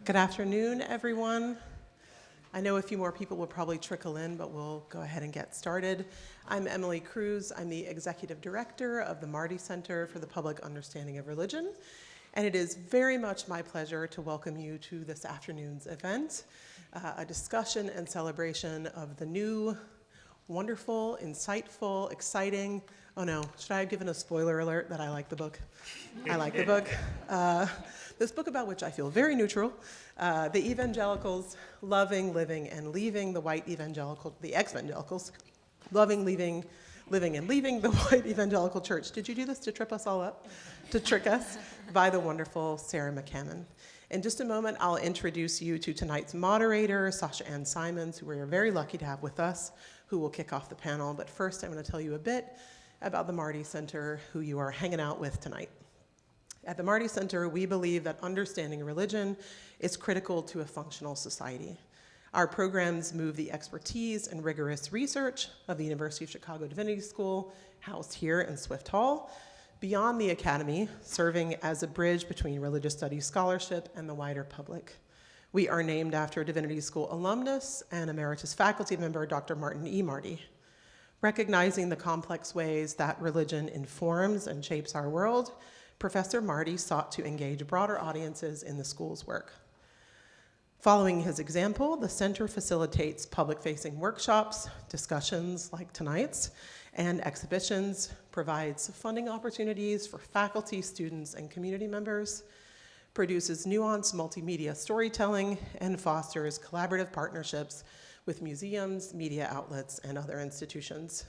Good afternoon, everyone. I know a few more people will probably trickle in, but we'll go ahead and get started. I'm Emily Cruz. I'm the Executive Director of the Marty Center for the Public Understanding of Religion, and it is very much my pleasure to welcome you to this afternoon's event, a discussion and celebration of the new, wonderful, insightful, exciting, oh no, should I have given a spoiler alert that I like the book? I like the book. This book about which I feel very neutral, the Evangelicals, Loving, Living, and Leaving the White Evangelical, the Exvangelicals, Loving, Living, and Leaving the White Evangelical Church. Did you do this to trip us all up? To trick us? By the wonderful Sarah McCammon. In just a moment, I'll introduce you to tonight's moderator, Sasha-Ann Simons, who we are very lucky to have with us, who will kick off the panel. But first, I'm going to tell you a bit about the Marty Center, who you are hanging out with tonight. At the Marty Center, we believe that understanding religion is critical to a functional society. Our programs move the expertise and rigorous research of the University of Chicago Divinity School, housed here in Swift Hall, beyond the academy, serving as a bridge between religious studies scholarship and the wider public. We are named after Divinity School alumnus and emeritus faculty member Dr. Marty. Recognizing the complex ways that religion informs and shapes our world, Professor Marty sought to engage broader audiences in the school's work. Following his example, the center facilitates public-facing workshops, discussions like tonight's, and exhibitions, provides funding opportunities for faculty, students, and community members, produces nuanced multimedia storytelling, and fosters collaborative partnerships with museums, media outlets, and other institutions.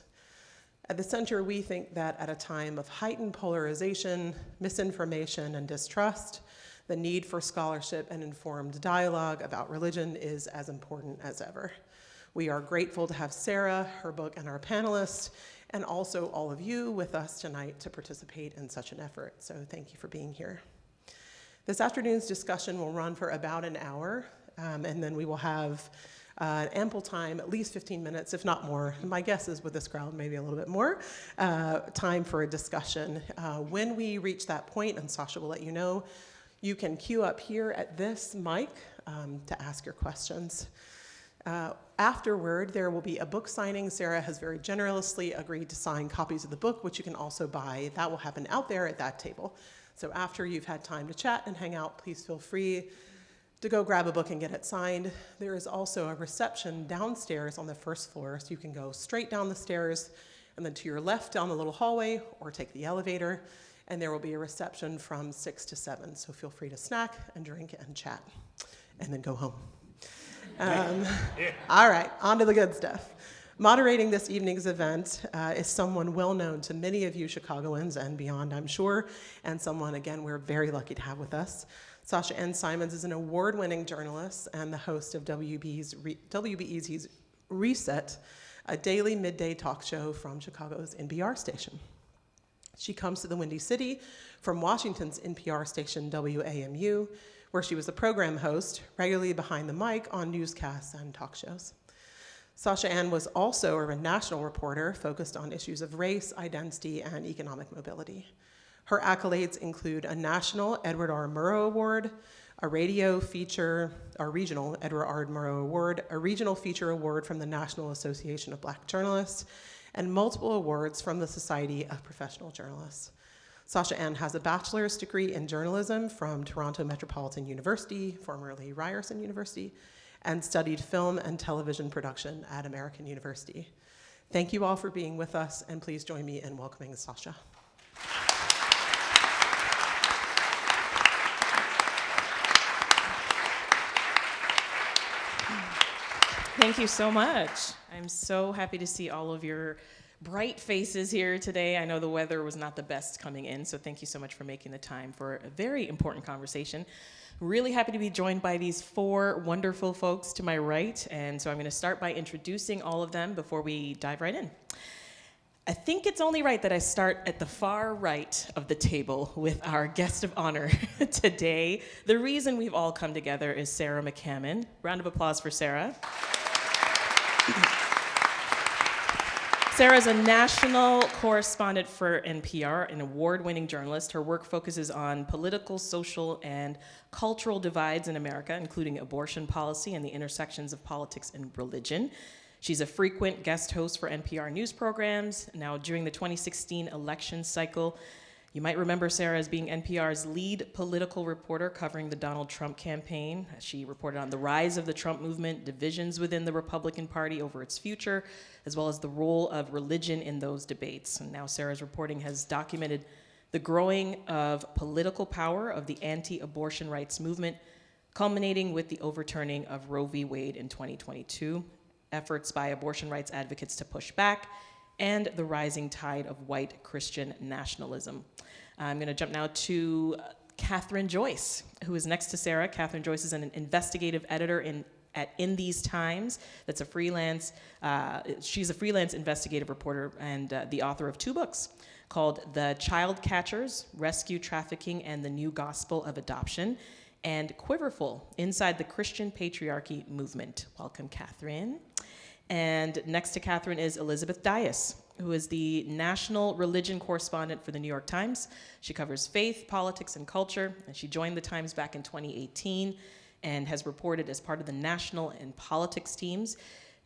At the center, we think that at a time of heightened polarization, misinformation, and distrust, the need for scholarship and informed dialogue about religion is as important as ever. We are grateful to have Sarah, her book, and our panelists, and also all of you with us tonight to participate in such an effort. So thank you for being here. This afternoon's discussion will run for about an hour, and then we will have ample time, at least 15 minutes, if not more. My guess is with this crowd, maybe a little bit more, time for a discussion. When we reach that point, and Sasha will let you know, you can queue up here at this mic to ask your questions. Afterward, there will be a book signing. Sarah has very generously agreed to sign copies of the book, which you can also buy. That will happen out there at that table. So after you've had time to chat and hang out, please feel free to go grab a book and get it signed. There is also a reception downstairs on the first floor, so you can go straight down the stairs and then to your left down the little hallway or take the elevator, and there will be a reception from 6 to 7, so feel free to snack and drink and chat and then go home. All right, on to the good stuff. Moderating this evening's event is someone well known to many of you Chicagoans and beyond, I'm sure, and someone, again, we're very lucky to have with us. Sasha-Ann Simons is an award-winning journalist and the host of WBEZ's Reset, a daily midday talk show from Chicago's NPR station. She comes to the Windy City from Washington's NPR station WAMU, where she was a program host, regularly behind the mic on newscasts and talk shows. Sasha-Ann was also a national reporter focused on issues of race, identity, and economic mobility. Her accolades include a national Edward R. Murrow Award, a regional Edward R. Murrow Award, a regional feature award from the National Association of Black Journalists, and multiple awards from the Society of Professional Journalists. Sasha-Ann has a bachelor's degree in journalism from Toronto Metropolitan University, formerly Ryerson University, and studied film and television production at American University. Thank you all for being with us, and please join me in welcoming Sasha. Thank you so much. I'm so happy to see all of your bright faces here today. I know the weather was not the best coming in, so thank you so much for making the time for a very important conversation. Really happy to be joined by these four wonderful folks to my right, and so I'm going to start by introducing all of them before we dive right in. I think it's only right that I start at the far right of the table with our guest of honor today. The reason we've all come together is Sarah McCammon. Round of applause for Sarah. Sarah's a national correspondent for NPR, an award-winning journalist. Her work focuses on political, social, and cultural divides in America, including abortion policy and the intersections of politics and religion. She's a frequent guest host for NPR news programs. Now, during the 2016 election cycle, you might remember Sarah as being NPR's lead political reporter covering the Donald Trump campaign. She reported on the rise of the Trump movement, divisions within the Republican Party over its future, as well as the role of religion in those debates. And now Sarah's reporting has documented the growing of political power of the anti-abortion rights movement, culminating with the overturning of Roe v. Wade in 2022, efforts by abortion rights advocates to push back, and the rising tide of white Christian nationalism. I'm going to jump now to Kathryn Joyce, who is next to Sarah. Kathryn Joyce is an investigative editor in These Times. That's a freelance. She's a freelance investigative reporter and the author of 2 books called The Child Catchers: Rescue Trafficking and the New Gospel of Adoption, and Quiverful: Inside the Christian Patriarchy Movement. Welcome, Kathryn. And next to Kathryn is Elizabeth Dias, who is the national religion correspondent for the New York Times. She covers faith, politics, and culture, and she joined the Times back in 2018 and has reported as part of the national and politics teams.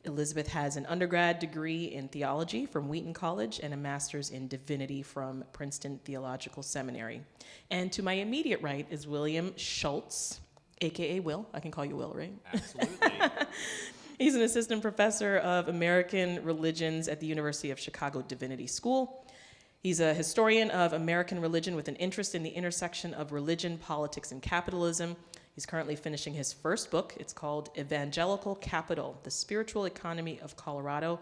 Elizabeth has an undergrad degree in theology from Wheaton College and a master's in divinity from Princeton Theological Seminary. And to my immediate right is William Schultz, AKA Will. I can call you Will, right? Absolutely. He's an assistant professor of American religions at the University of Chicago Divinity School. He's a historian of American religion with an interest in the intersection of religion, politics, and capitalism. He's currently finishing his first book. It's called Evangelical Capital: The Spiritual Economy of Colorado,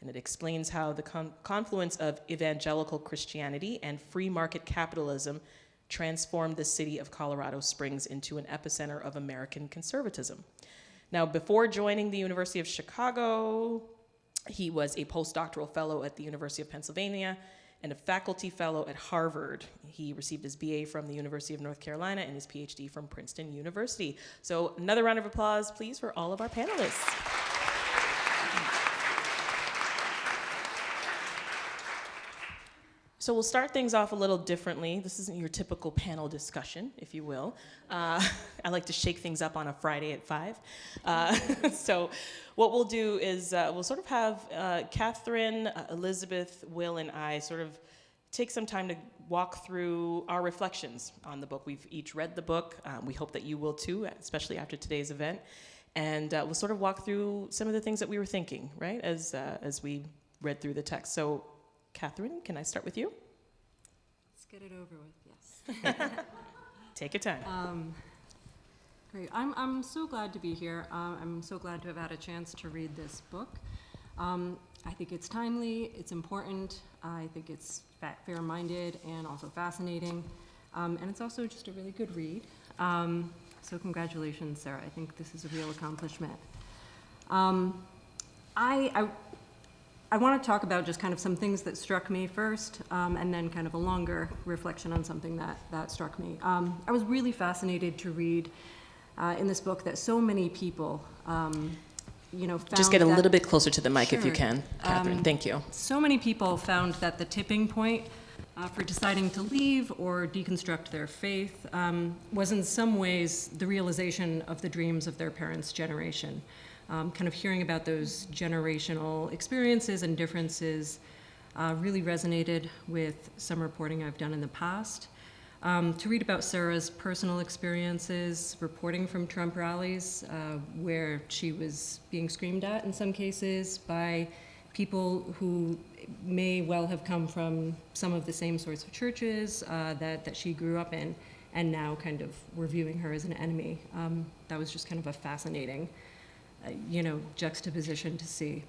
and it explains how the confluence of evangelical Christianity and free market capitalism transformed the city of Colorado Springs into an epicenter of American conservatism. Now, before joining the University of Chicago, he was a postdoctoral fellow at the University of Pennsylvania and a faculty fellow at Harvard. He received his BA from the University of North Carolina and his PhD from Princeton University. So another round of applause, please, for all of our panelists. So we'll start things off a little differently. This isn't your typical panel discussion, if you will. I like to shake things up on a Friday at 5. So what we'll do is we'll sort of have Kathryn, Elizabeth, Will, and I sort of take some time to walk through our reflections on the book. We've each read the book. We hope that you will too, especially after today's event. And we'll sort of walk through some of the things that we were thinking, right, as we read through the text. So Kathryn, can I start with you? Let's get it over with, yes. Take your time. Great. I'm so glad to be here. I'm so glad to have had a chance to read this book. I think it's timely, it's important, I think it's fair-minded and also fascinating, and it's also just a really good read. So congratulations, Sarah. I think this is a real accomplishment. I want to talk about just kind of some things that struck me first, and then kind of a longer reflection on something that struck me. I was really fascinated to read in this book that so many people, found Just get a little bit closer to the mic Sure. if you can, Kathryn. Thank you. So many people found that the tipping point for deciding to leave or deconstruct their faith was in some ways the realization of the dreams of their parents' generation. Kind of hearing about those generational experiences and differences really resonated with some reporting I've done in the past. To read about Sarah's personal experiences, reporting from Trump rallies, where she was being screamed at in some cases by people who may well have come from some of the same sorts of churches that she grew up in, and now kind of were viewing her as an enemy. That was just kind of a fascinating juxtaposition to see.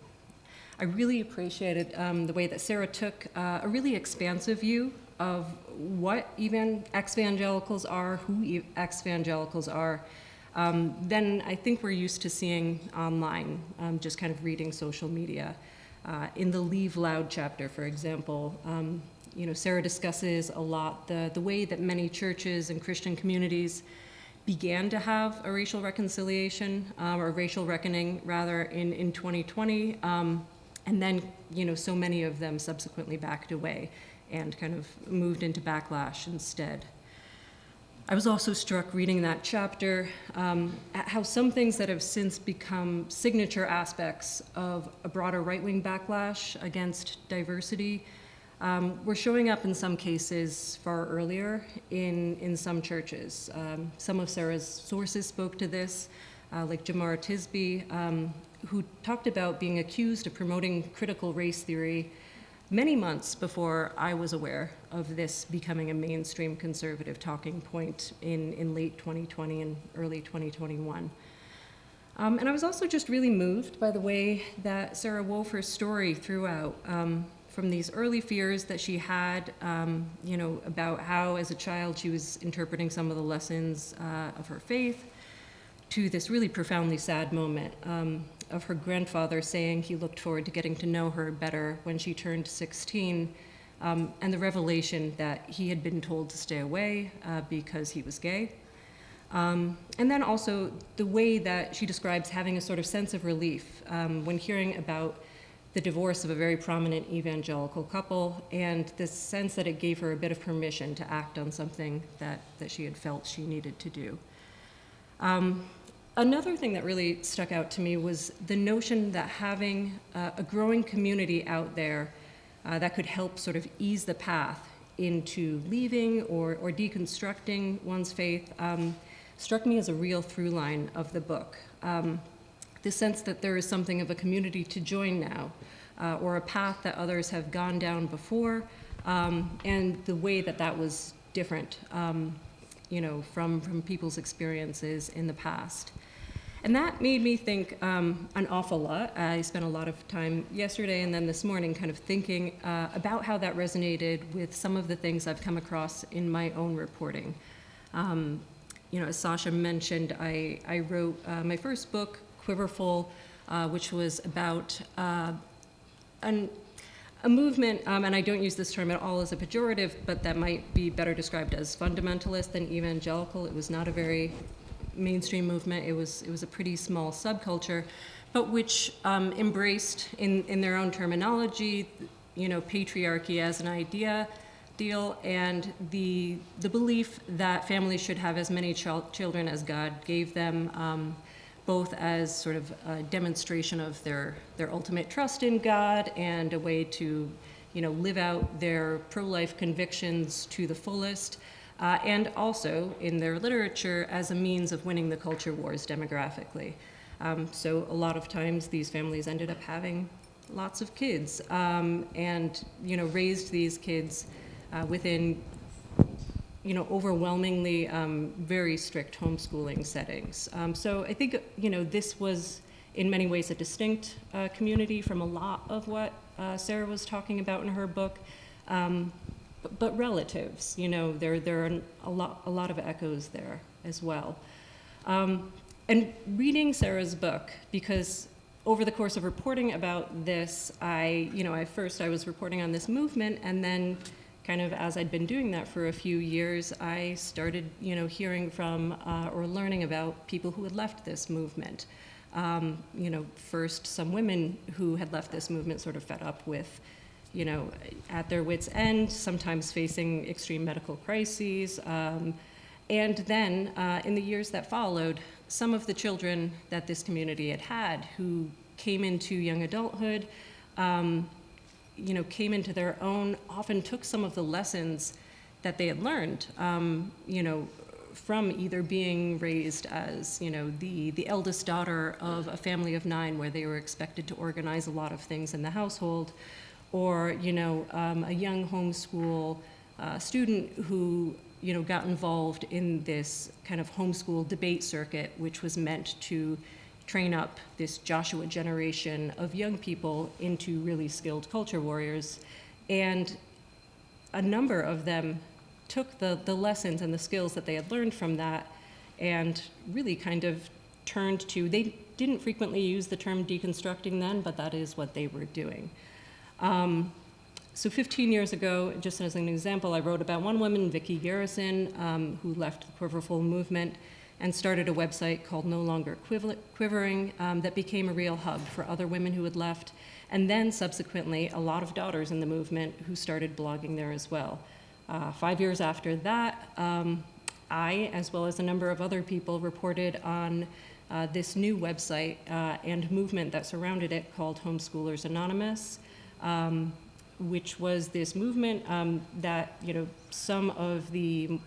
I really appreciated the way that Sarah took a really expansive view of what Exvangelicals are, who Exvangelicals are, than I think we're used to seeing online, just kind of reading social media. In the Leave Loud chapter, for example, Sarah discusses a lot the way that many churches and Christian communities began to have a racial reconciliation, or racial reckoning, rather, in 2020, And then, so many of them subsequently backed away and kind of moved into backlash instead. I was also struck reading that chapter at how some things that have since become signature aspects of a broader right-wing backlash against diversity were showing up in some cases far earlier in some churches. Some of Sarah's sources spoke to this, like Jamar Tisby, who talked about being accused of promoting critical race theory many months before I was aware of this becoming a mainstream conservative talking point in late 2020 and early 2021. And I was also just really moved by the way that Sarah wove her story throughout, from these early fears that she had, about how as a child she was interpreting some of the lessons of her faith, to this really profoundly sad moment of her grandfather saying he looked forward to getting to know her better when she turned 16, and the revelation that he had been told to stay away because he was gay. And then also the way that she describes having a sort of sense of relief when hearing about the divorce of a very prominent evangelical couple, and this sense that it gave her a bit of permission to act on something that she had felt she needed to do. Another thing that really stuck out to me was the notion that having a growing community out there that could help sort of ease the path into leaving or deconstructing one's faith struck me as a real through line of the book. The sense that there is something of a community to join now, or a path that others have gone down before, and the way that was different from people's experiences in the past. And that made me think an awful lot. I spent a lot of time yesterday and then this morning kind of thinking about how that resonated with some of the things I've come across in my own reporting. As Sasha mentioned, I wrote my first book, Quiverful, which was about a movement, and I don't use this term at all as a pejorative, but that might be better described as fundamentalist than evangelical. It was not a very mainstream movement. It was a pretty small subculture, but which embraced, in their own terminology, patriarchy as an ideal, and the belief that families should have as many children as God gave them, both as sort of a demonstration of their ultimate trust in God and a way to, live out their pro-life convictions to the fullest, and also in their literature as a means of winning the culture wars demographically. So a lot of times these families ended up having lots of kids, and raised these kids within overwhelmingly very strict homeschooling settings. So I think, this was in many ways a distinct community from a lot of what Sarah was talking about in her book, but relatives, there are a lot of echoes there as well. And reading Sarah's book, because over the course of reporting about this, I was reporting on this movement, and then kind of as I'd been doing that for a few years, I started, hearing from or learning about people who had left this movement. First some women who had left this movement sort of fed up with, at their wits' end, sometimes facing extreme medical crises. And then in the years that followed, some of the children that this community had who came into young adulthood, came into their own, often took some of the lessons that they had learned, from either being raised as, the eldest daughter of a family of 9 where they were expected to organize a lot of things in the household, or, a young homeschool student who, got involved in this kind of homeschool debate circuit, which was meant to train up this Joshua generation of young people into really skilled culture warriors. And a number of them took the lessons and the skills that they had learned from that and really kind of turned to, they didn't frequently use the term deconstructing then, but that is what they were doing. So 15 years ago, just as an example, I wrote about one woman, Vicki Garrison, who left the Quiverful movement and started a website called No Longer Quivering that became a real hub for other women who had left. And then subsequently, a lot of daughters in the movement who started blogging there as well. 5 years after that, I, as well as a number of other people, reported on this new website and movement that surrounded it called Homeschoolers Anonymous, which was this movement that, some of the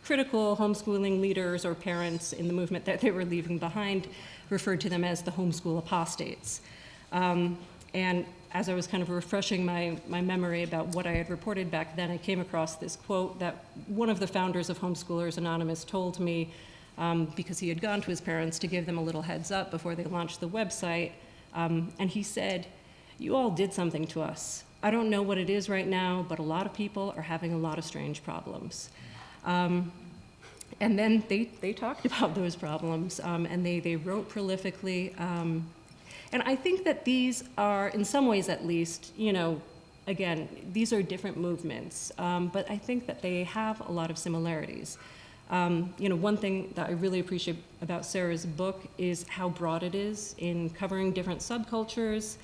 critical homeschooling leaders or parents in the movement that they were leaving behind referred to them as the homeschool apostates. And as I was kind of refreshing my memory about what I had reported back then, I came across this quote that one of the founders of Homeschoolers Anonymous told me, because he had gone to his parents to give them a little heads up before they launched the website. And he said, "You all did something to us. I don't know what it is right now, but a lot of people are having a lot of strange problems." And then they talked about those problems, and they wrote prolifically. And I think that these are, in some ways at least, again, these are different movements, but I think that they have a lot of similarities. One thing that I really appreciate about Sarah's book is how broad it is in covering different subcultures,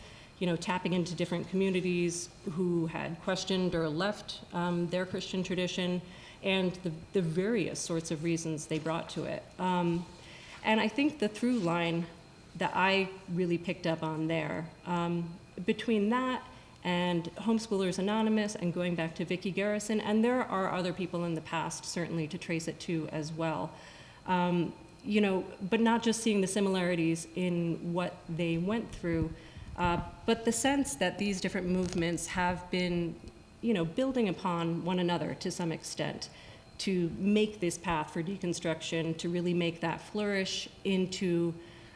tapping into different communities who had questioned or left their Christian tradition, and the various sorts of reasons they brought to it. And I think the through line that I really picked up on there, between that and Homeschoolers Anonymous and going back to Vicki Garrison, and there are other people in the past certainly to trace it to as well, but not just seeing the similarities in what they went through, but the sense that these different movements have been building upon one another to some extent to make this path for deconstruction, to really make that flourish into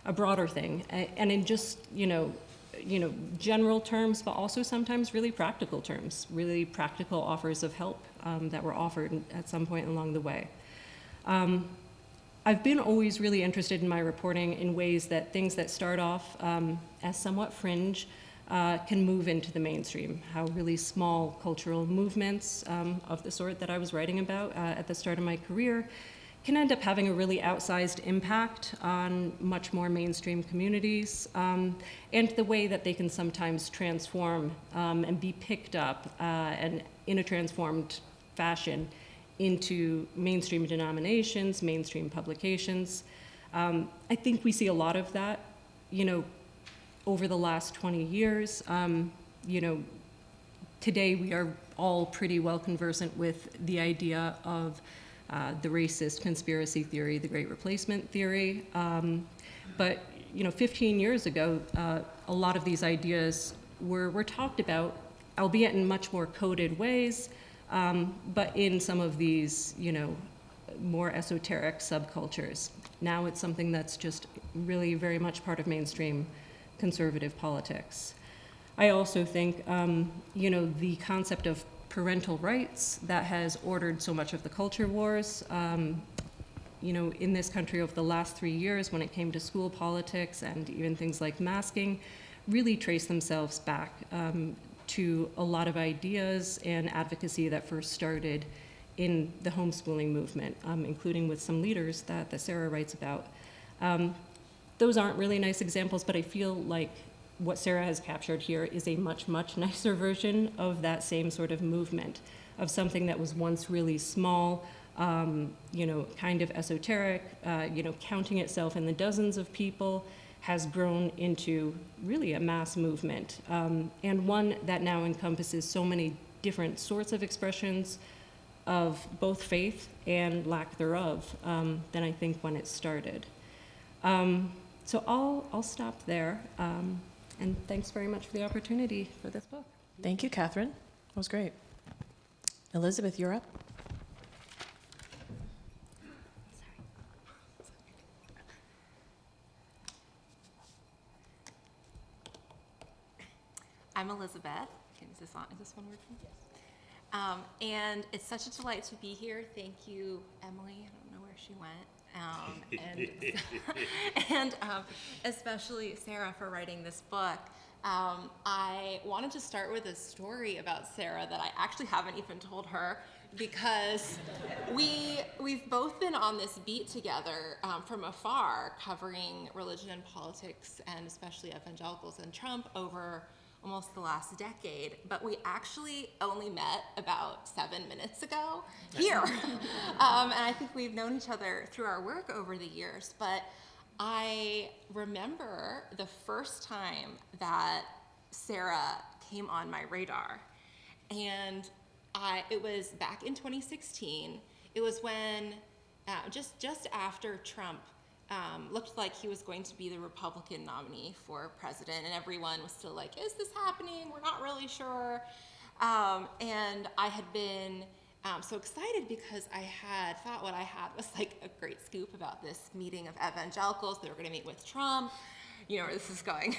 a broader thing, and in just, general terms, but also sometimes really practical terms, really practical offers of help that were offered at some point along the way. I've been always really interested in my reporting in ways that things that start off as somewhat fringe can move into the mainstream, how really small cultural movements of the sort that I was writing about at the start of my career can end up having a really outsized impact on much more mainstream communities, and the way that they can sometimes transform and be picked up and in a transformed fashion into mainstream denominations, mainstream publications. I think we see a lot of that, over the last 20 years. Today we are all pretty well conversant with the idea of the racist conspiracy theory, the Great Replacement theory. But 15 years ago, a lot of these ideas were talked about, albeit in much more coded ways, but in some of these, more esoteric subcultures. Now it's something that's just really very much part of mainstream conservative politics. I also think, the concept of parental rights that has ordered so much of the culture wars, in this country over the last 3 years when it came to school politics and even things like masking, really trace themselves back to a lot of ideas and advocacy that first started in the homeschooling movement, including with some leaders that Sarah writes about. Those aren't really nice examples, but I feel like what Sarah has captured here is a much, much nicer version of that same sort of movement, of something that was once really small, kind of esoteric, counting itself in the dozens of people, has grown into really a mass movement, and one that now encompasses so many different sorts of expressions of both faith and lack thereof than I think when it started. So I'll stop there. And thanks very much for the opportunity for this book. Thank you, Kathryn. That was great. Elizabeth, you're up. I'm Elizabeth. Okay, is this one working? Yes. And it's such a delight to be here. Thank you, Emily. I don't know where she went. And especially Sarah for writing this book. I wanted to start with a story about Sarah that I actually haven't even told her because we've both been on this beat together from afar, covering religion and politics, and especially evangelicals and Trump over almost the last decade. But we actually only met about 7 minutes ago here. And I think we've known each other through our work over the years. But I remember the first time that Sarah came on my radar. And it was back in 2016. It was when, just after Trump looked like he was going to be the Republican nominee for president, and everyone was still like, is this happening? We're not really sure. And I had been so excited because I had thought what I had was like a great scoop about this meeting of evangelicals. They were going to meet with Trump. You know where this is going.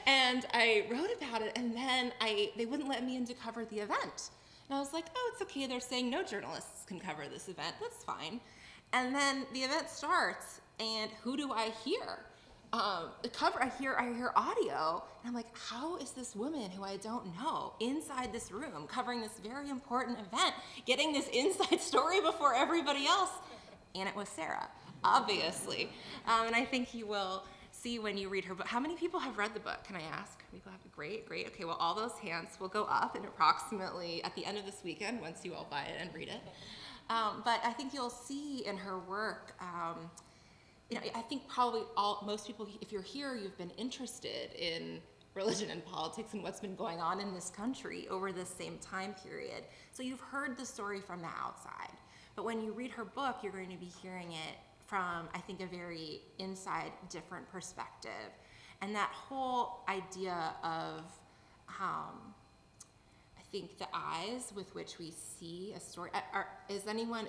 And I wrote about it, and then they wouldn't let me in to cover the event. And I was like, oh, it's okay. They're saying no journalists can cover this event. That's fine. And then the event starts, and who do I hear? I hear audio, and I'm like, how is this woman who I don't know inside this room covering this very important event, getting this inside story before everybody else? And it was Sarah, obviously. And I think you will see when you read her book. How many people have read the book? Can I ask? People have great. Okay, well, all those hands will go up in approximately at the end of this weekend once you all buy it and read it. But I think you'll see in her work, I think probably most people, if you're here, you've been interested in religion and politics and what's been going on in this country over this same time period. So you've heard the story from the outside. But when you read her book, you're going to be hearing it from, I think, a very inside, different perspective. And that whole idea of, I think, the eyes with which we see a story. If anyone's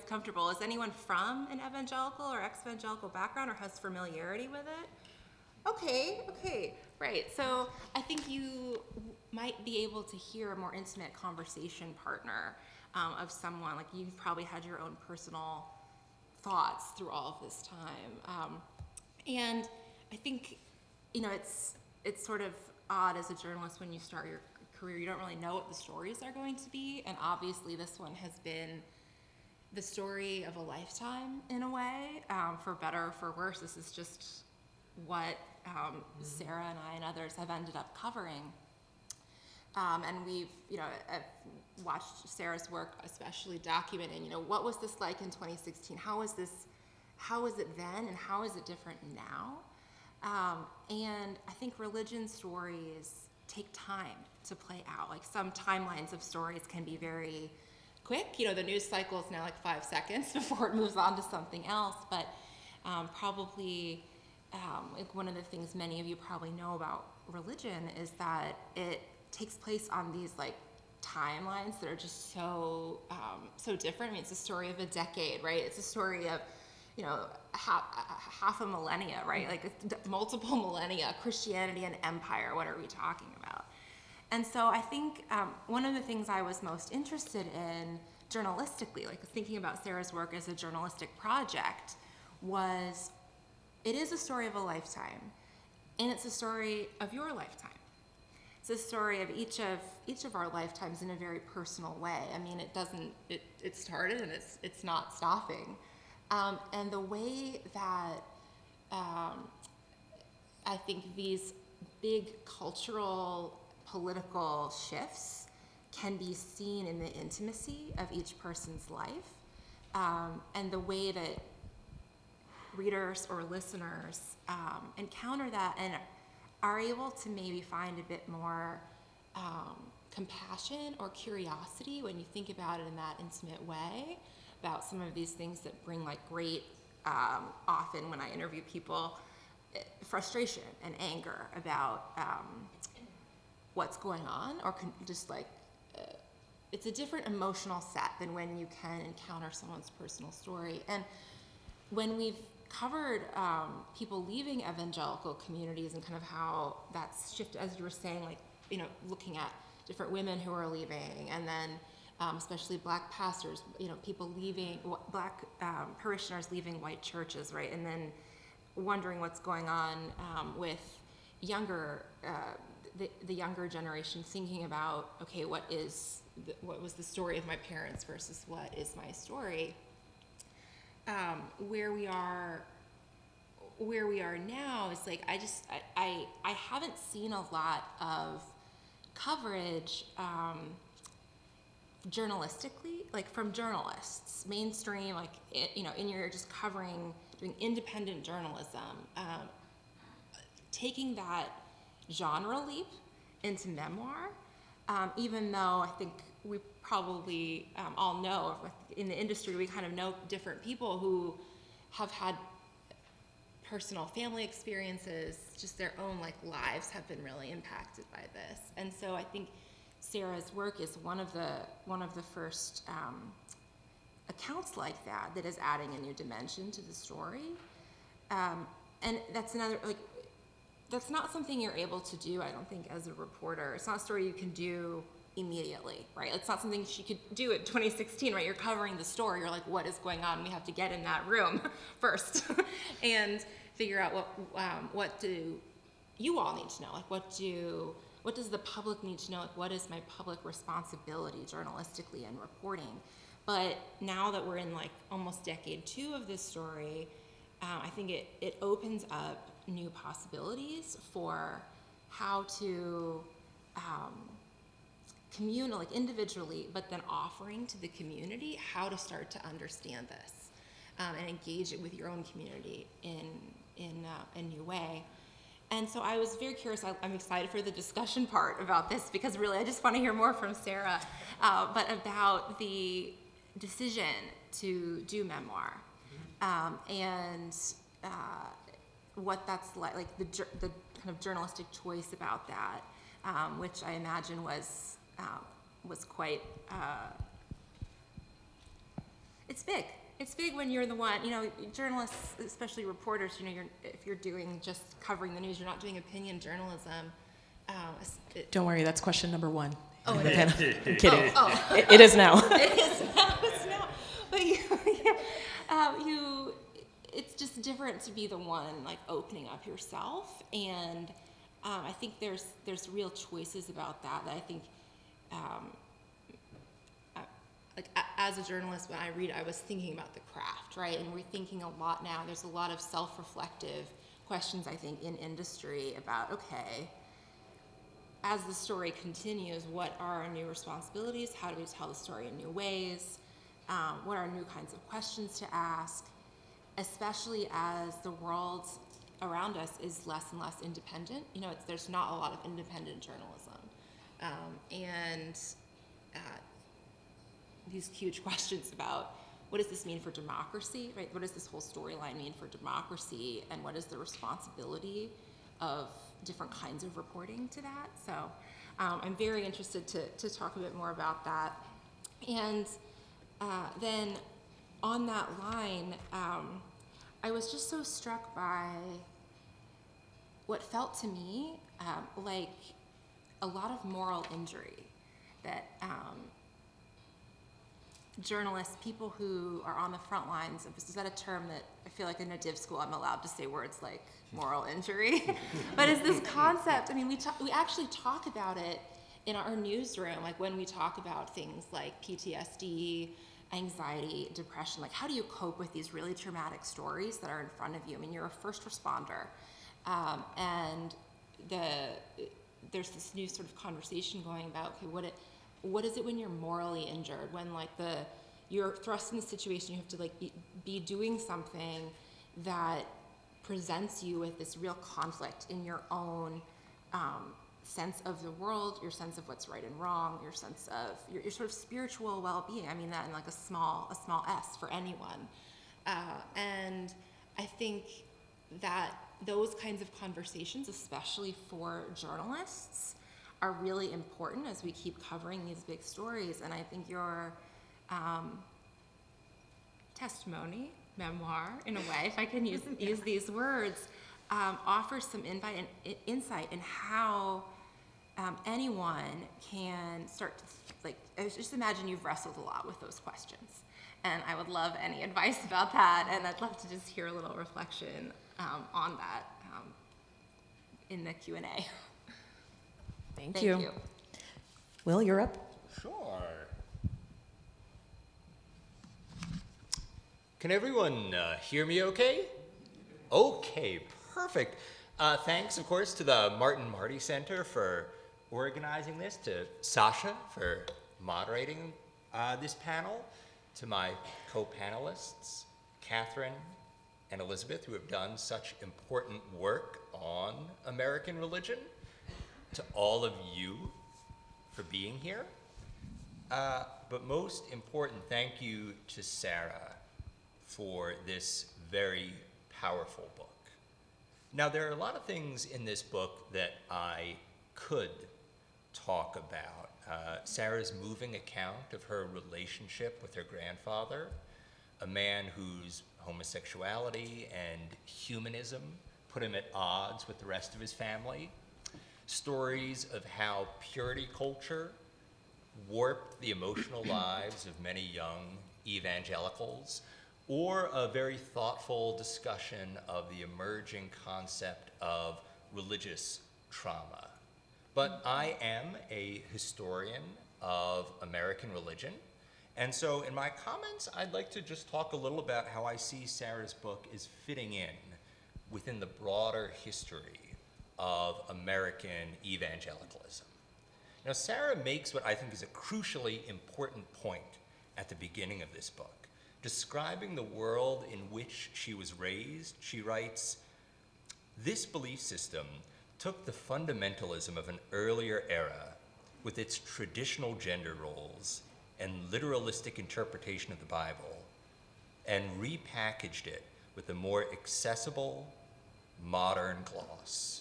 comfortable, is anyone from an evangelical or ex-evangelical background or has familiarity with it? Okay, right. So I think you might be able to hear a more intimate conversation partner of someone, like you've probably had your own personal thoughts through all of this time. And I think, it's sort of odd as a journalist when you start your career, you don't really know what the stories are going to be. And obviously this one has been the story of a lifetime in a way, for better or for worse. This is just what Sarah and I and others have ended up covering. And we've, I've watched Sarah's work, especially documenting, what was this like in 2016? How was it then, and how is it different now? And I think religion stories take time to play out. Like some timelines of stories can be very quick. The news cycle is now like 5 seconds before it moves on to something else. But probably like one of the things many of you probably know about religion is that it takes place on these like timelines that are just so different. I mean, it's a story of a decade, right? It's a story of half a millennia, right? Like multiple millennia, Christianity and empire. What are we talking about? And so I think one of the things I was most interested in journalistically, like thinking about Sarah's work as a journalistic project, was it is a story of a lifetime, and it's a story of your lifetime. It's a story of each of our lifetimes in a very personal way. I mean, it started and it's not stopping. And the way that I think these big cultural, political shifts can be seen in the intimacy of each person's life, and the way that readers or listeners encounter that and are able to maybe find a bit more compassion or curiosity when you think about it in that intimate way about some of these things that bring like great, often when I interview people, frustration and anger about what's going on, or just like, it's a different emotional set than when you can encounter someone's personal story. And when we've covered people leaving evangelical communities and kind of how that's shifted, as you were saying, like, looking at different women who are leaving, and then especially black pastors, people leaving, black parishioners leaving white churches, right? And then wondering what's going on with younger the younger generation thinking about, okay, what was the story of my parents versus what is my story. Where we are now is like, I haven't seen a lot of coverage journalistically, like from journalists, mainstream, like, in your just doing independent journalism, taking that genre leap into memoir, even though I think we probably all know, in the industry, we kind of know different people who have had personal family experiences, just their own like lives have been really impacted by this. And so I think Sarah's work is one of the first accounts like that is adding a new dimension to the story. And that's another, like, that's not something you're able to do, I don't think, as a reporter. It's not a story you can do immediately, right? It's not something she could do in 2016, right? You're covering the story, you're like, what is going on? We have to get in that room first and figure out what do you all need to know? Like, what does the public need to know? Like, what is my public responsibility journalistically in reporting? But now that we're in like almost decade 2 of this story, I think it opens up new possibilities for how to communal, like individually, but then offering to the community how to start to understand this and engage it with your own community in a new way. And so I was very curious. I'm excited for the discussion part about this, because really I just want to hear more from Sarah, but about the decision to do memoir and what that's like the kind of journalistic choice about that, which I imagine was quite. It's big. It's big when you're the one, journalists, especially reporters, if you're doing just covering the news, you're not doing opinion journalism. Don't worry, that's question number 1. Oh, I'm kidding. It is now. It is now. It's now. But it's just different to be the one like opening up yourself, and I think there's real choices about that I think. Like as a journalist, when I read, I was thinking about the craft, right? And we're thinking a lot now. There's a lot of self-reflective questions, I think, in industry about, okay, as the story continues, what are our new responsibilities? How do we tell the story in new ways? What are new kinds of questions to ask? Especially as the world around us is less and less independent. There's not a lot of independent journalism. And these huge questions about what does this mean for democracy, right? What does this whole storyline mean for democracy, and what is the responsibility of different kinds of reporting to that? So I'm very interested to talk a bit more about that. And then on that line, I was just so struck by what felt to me like a lot of moral injury that journalists, people who are on the front lines of this, is that a term that I feel like in a div school I'm allowed to say words like moral injury? But is this concept, I mean, we actually talk about it in our newsroom, like when we talk about things like PTSD, anxiety, depression, like how do you cope with these really traumatic stories that are in front of you? I mean, you're a first responder, and there's this new sort of conversation going about, okay, what is it when you're morally injured, when like you're thrust in a situation, you have to like be doing something that presents you with this real conflict in your own sense of the world, your sense of what's right and wrong, your sense of your sort of spiritual well-being. I mean that in like a small s for anyone. And I think that those kinds of conversations, especially for journalists, are really important as we keep covering these big stories. And I think your testimony, memoir, in a way, if I can use these words, offers some insight in how anyone can start to, just imagine you've wrestled a lot with those questions. And I would love any advice about that, and I'd love to just hear a little reflection on that in the Q&A. Thank Thank you. you. Will, you're up. Sure. Can everyone hear me okay? Okay, perfect. Thanks, of course, to the Marty Center for organizing this, to Sasha for moderating this panel, to my co-panelists, Kathryn and Elizabeth, who have done such important work on American religion, to all of you for being here. But most important, thank you to Sarah for this very powerful book. Now, there are a lot of things in this book that I could talk about. Sarah's moving account of her relationship with her grandfather, a man whose homosexuality and humanism put him at odds with the rest of his family. Stories of how purity culture warped the emotional lives of many young evangelicals, or a very thoughtful discussion of the emerging concept of religious trauma. But I am a historian of American religion, and so in my comments, I'd like to just talk a little about how I see Sarah's book is fitting in within the broader history of American evangelicalism. Now, Sarah makes what I think is a crucially important point at the beginning of this book. Describing the world in which she was raised, she writes, "This belief system took the fundamentalism of an earlier era with its traditional gender roles and literalistic interpretation of the Bible and repackaged it with a more accessible, modern gloss.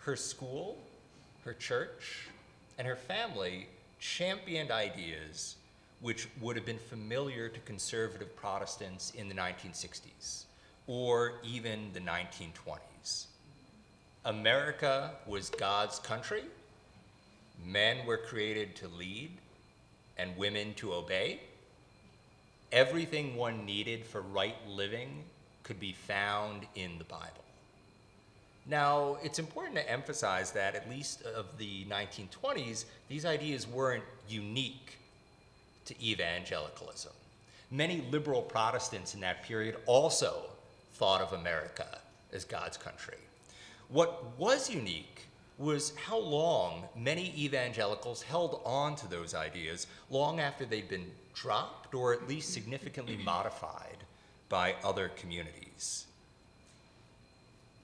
Her school, her church, and her family championed ideas which would have been familiar to conservative Protestants in the 1960s or even the 1920s. America was God's country. Men were created to lead and women to obey. Everything one needed for right living could be found in the Bible." Now, it's important to emphasize that, at least of the 1920s, these ideas weren't unique to evangelicalism. Many liberal Protestants in that period also thought of America as God's country. What was unique was how long many evangelicals held on to those ideas long after they'd been dropped or at least significantly modified by other communities.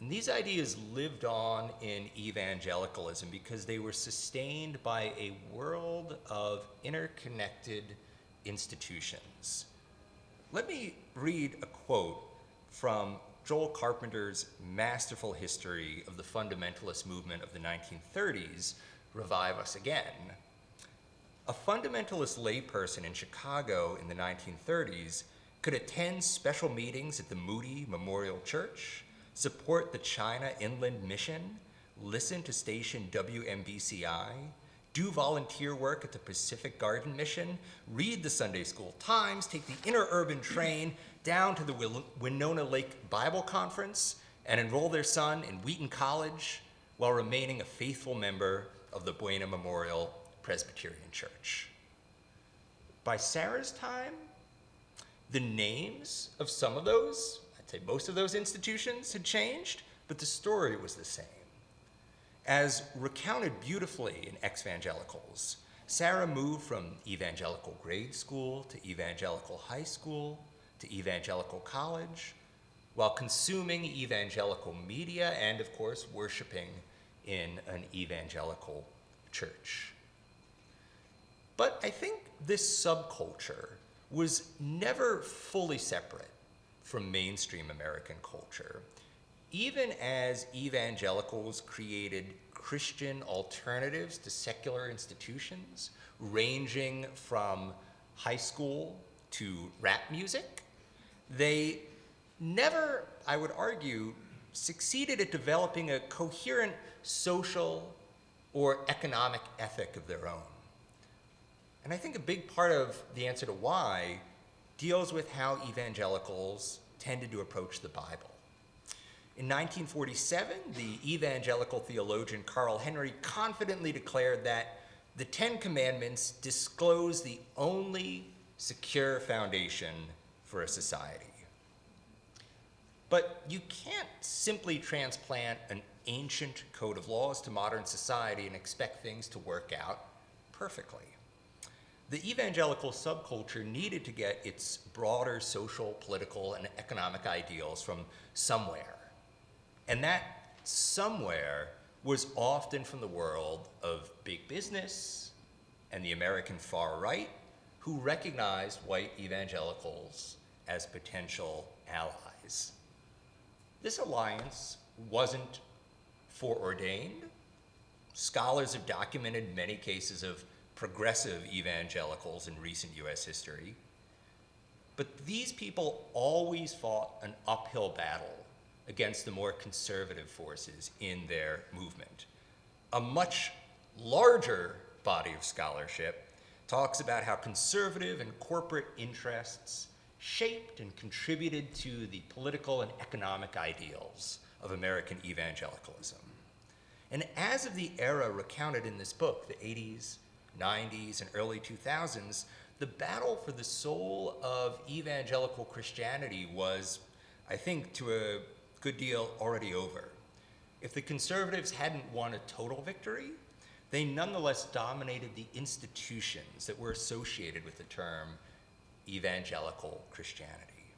And these ideas lived on in evangelicalism because they were sustained by a world of interconnected institutions. Let me read a quote from Joel Carpenter's masterful history of the fundamentalist movement of the 1930s, Revive Us Again. A fundamentalist layperson in Chicago in the 1930s could attend special meetings at the Moody Memorial Church, support the China Inland Mission, listen to station WMBCI, do volunteer work at the Pacific Garden Mission, read the Sunday School Times, take the interurban train down to the Winona Lake Bible Conference, and enroll their son in Wheaton College while remaining a faithful member of the Buena Memorial Presbyterian Church. By Sarah's time, the names of some of those, I'd say most of those institutions, had changed, but the story was the same. As recounted beautifully in Exvangelicals, Sarah moved from evangelical grade school to evangelical high school to evangelical college, while consuming evangelical media and, of course, worshiping in an evangelical church. But I think this subculture was never fully separate from mainstream American culture. Even as evangelicals created Christian alternatives to secular institutions, ranging from high school to rap music, they never, I would argue, succeeded at developing a coherent social or economic ethic of their own. And I think a big part of the answer to why deals with how evangelicals tended to approach the Bible. In 1947, the evangelical theologian Carl Henry confidently declared that the Ten Commandments disclose the only secure foundation for a society. But you can't simply transplant an ancient code of laws to modern society and expect things to work out perfectly. The evangelical subculture needed to get its broader social, political, and economic ideals from somewhere. And that somewhere was often from the world of big business and the American far right, who recognized white evangelicals as potential allies. This alliance wasn't foreordained. Scholars have documented many cases of progressive evangelicals in recent US history. But these people always fought an uphill battle against the more conservative forces in their movement. A much larger body of scholarship talks about how conservative and corporate interests shaped and contributed to the political and economic ideals of American evangelicalism. And as of the era recounted in this book, the 80s, 90s, and early 2000s, the battle for the soul of evangelical Christianity was, I think, to a good deal already over. If the conservatives hadn't won a total victory, they nonetheless dominated the institutions that were associated with the term evangelical Christianity.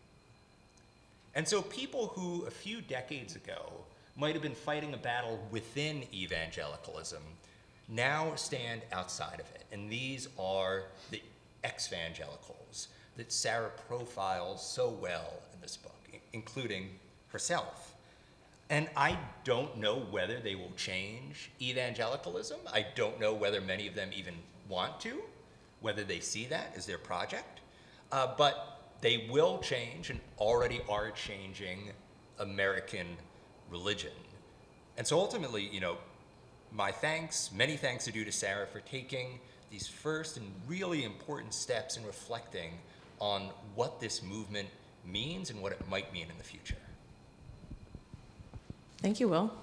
And so people who a few decades ago might have been fighting a battle within evangelicalism now stand outside of it. And these are the Exvangelicals that Sarah profiles so well in this book, including herself. And I don't know whether they will change evangelicalism. I don't know whether many of them even want to, whether they see that as their project. But they will change and already are changing American religion. And so ultimately, many thanks are due to Sarah for taking these first and really important steps in reflecting on what this movement means and what it might mean in the future. Thank you, Will.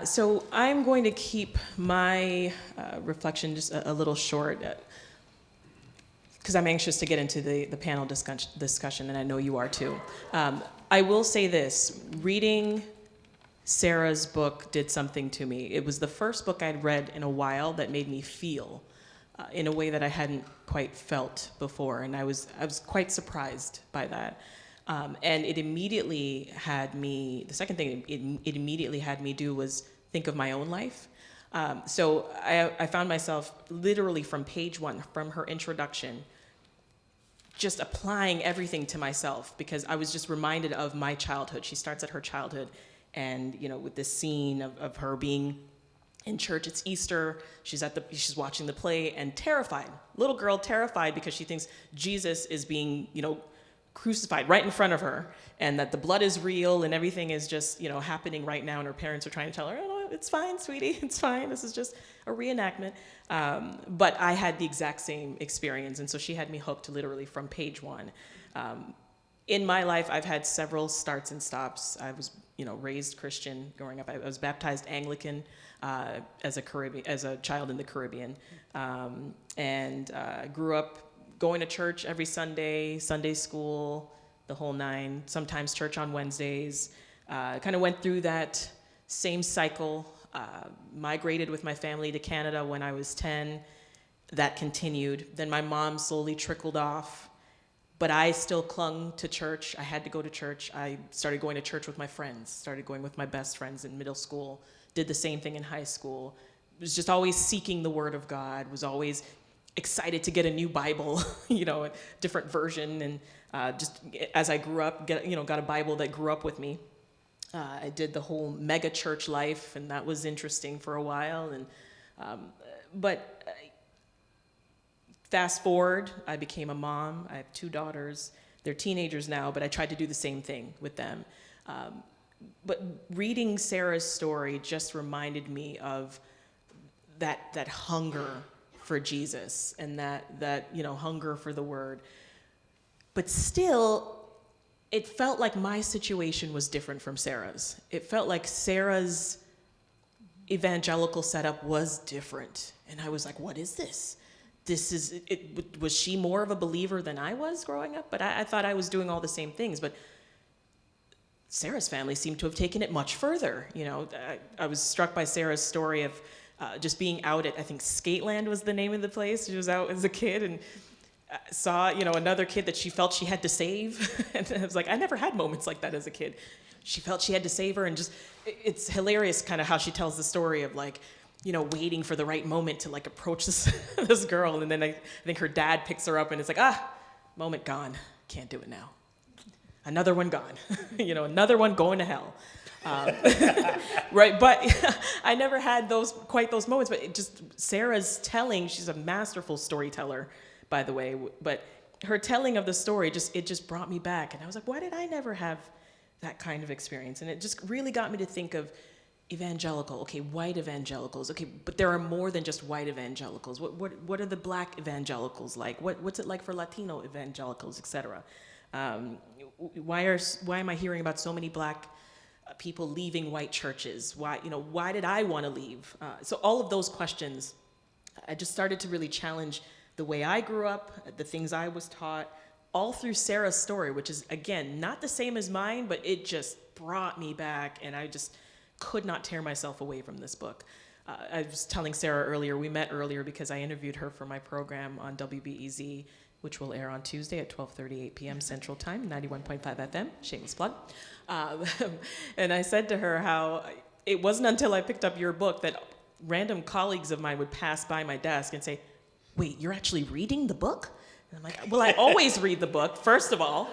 So I'm going to keep my reflection just a little short because I'm anxious to get into the panel discussion, and I know you are too. I will say this, reading Sarah's book did something to me. It was the first book I'd read in a while that made me feel in a way that I hadn't quite felt before, and I was quite surprised by that. And it immediately had me, the second thing it immediately had me do was think of my own life. So I found myself literally from page 1, from her introduction, just applying everything to myself because I was just reminded of my childhood. She starts at her childhood and, with this scene of her being in church. It's Easter, she's watching the play and terrified, little girl terrified because she thinks Jesus is being, crucified right in front of her and that the blood is real and everything is just, happening right now and her parents are trying to tell her, oh, no, it's fine, sweetie, it's fine, this is just a reenactment. But I had the exact same experience and so she had me hooked literally from page 1. In my life, I've had several starts and stops. I was, raised Christian growing up. I was baptized Anglican as a child in the Caribbean, and grew up going to church every Sunday, Sunday school, the whole nine. Sometimes church on Wednesdays. Kind of went through that same cycle. Migrated with my family to Canada when I was 10. That continued. Then my mom slowly trickled off. But I still clung to church. I had to go to church. I started going to church with my friends, started going with my best friends in middle school, did the same thing in high school. Was just always seeking the Word of God, was always excited to get a new Bible, a different version. And just as I grew up, got a Bible that grew up with me. I did the whole mega church life, and that was interesting for a while. But fast forward, I became a mom. I have 2 daughters. They're teenagers now, but I tried to do the same thing with them. But reading Sarah's story just reminded me of that hunger for Jesus and that hunger for the Word. But still, it felt like my situation was different from Sarah's. It felt like Sarah's evangelical setup was different. And I was like, what is this? Was she more of a believer than I was growing up? But I thought I was doing all the same things. But Sarah's family seemed to have taken it much further. You know, I was struck by Sarah's story of just being out at, I think Skateland was the name of the place. She was out as a kid and saw, you know, another kid that she felt she had to save. And I was like, I never had moments like that as a kid. She felt she had to save her, and just, it's hilarious kind of how she tells the story of like, you know, waiting for the right moment to like approach this girl. And then I think her dad picks her up and it's like, moment gone. Can't do it now. Another one gone. You know, another one going to hell. Right, but I never had quite those moments, but Sarah's telling, she's a masterful storyteller, by the way, but her telling of the story, it just brought me back. And I was like, why did I never have that kind of experience? And it just really got me to think of evangelical, okay, white evangelicals, okay, but there are more than just white evangelicals. What are the black evangelicals like? What's it like for Latino evangelicals, et cetera? Why am I hearing about so many black people leaving white churches? Why did I want to leave? So all of those questions, I just started to really challenge the way I grew up, the things I was taught, all through Sarah's story, which is, again, not the same as mine, but it just brought me back, and I just could not tear myself away from this book. I was telling Sarah earlier, we met earlier because I interviewed her for my program on WBEZ, which will air on Tuesday at 12:38 p.m. Central Time, 91.5 FM, shameless plug. And I said to her how it wasn't until I picked up your book that random colleagues of mine would pass by my desk and say, wait, you're actually reading the book? And I'm like, well, I always read the book, first of all.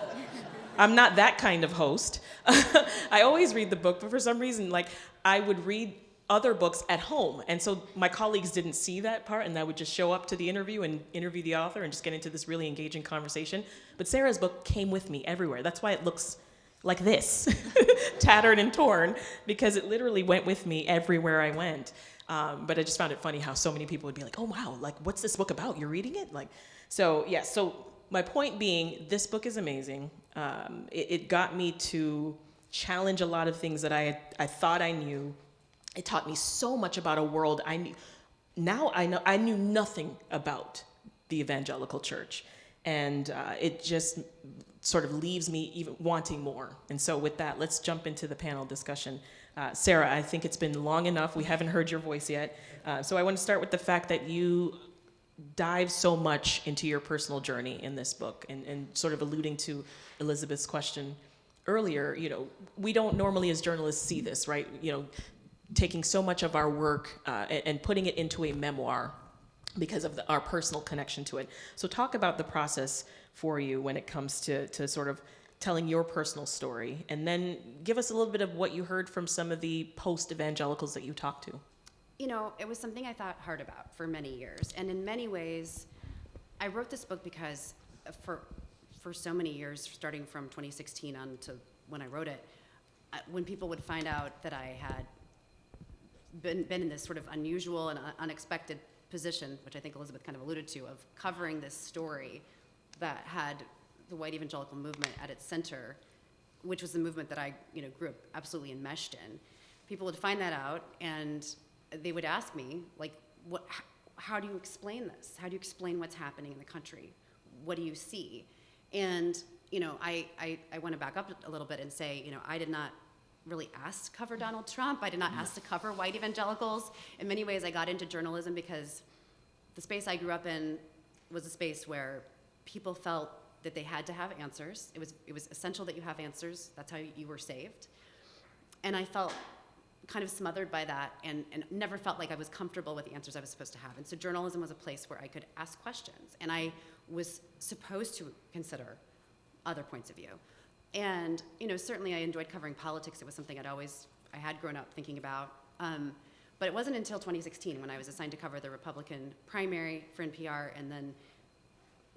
I'm not that kind of host. I always read the book, but for some reason, like, I would read other books at home. And so my colleagues didn't see that part, and I would just show up to the interview and interview the author and just get into this really engaging conversation. But Sarah's book came with me everywhere. That's why it looks like this, tattered and torn, because it literally went with me everywhere I went. But I just found it funny how so many people would be like, oh, wow, like, what's this book about? You're reading it? Like, so, yeah, so my point being, this book is amazing. It got me to challenge a lot of things that I thought I knew. It taught me so much about a world I knew. Now I knew nothing about the evangelical church. And it just sort of leaves me even wanting more. And so with that, let's jump into the panel discussion. Sarah, I think it's been long enough. We haven't heard your voice yet. So I want to start with the fact that you dive so much into your personal journey in this book, and sort of alluding to Elizabeth's question earlier. You know, we don't normally as journalists see this, right? You know, taking so much of our work and putting it into a memoir because of our personal connection to it. So talk about the process for you when it comes to sort of telling your personal story, and then give us a little bit of what you heard from some of the post-evangelicals that you talked to. You know, it was something I thought hard about for many years. And in many ways, I wrote this book because for so many years, starting from 2016 on to when I wrote it, when people would find out that I had been in this sort of unusual and unexpected position, which I think Elizabeth kind of alluded to, of covering this story that had the white evangelical movement at its center, which was the movement that I, grew up absolutely enmeshed in. People would find that out, and they would ask me, like, how do you explain this? How do you explain what's happening in the country? What do you see? And, I want to back up a little bit and say, I did not really ask to cover Donald Trump. I did not ask to cover white evangelicals. In many ways, I got into journalism because the space I grew up in was a space where people felt that they had to have answers. It was essential that you have answers. That's how you were saved. And I felt kind of smothered by that, and never felt like I was comfortable with the answers I was supposed to have. And so journalism was a place where I could ask questions, and I was supposed to consider other points of view. And certainly I enjoyed covering politics. It was something I had grown up thinking about. But it wasn't until 2016 when I was assigned to cover the Republican primary for NPR, and then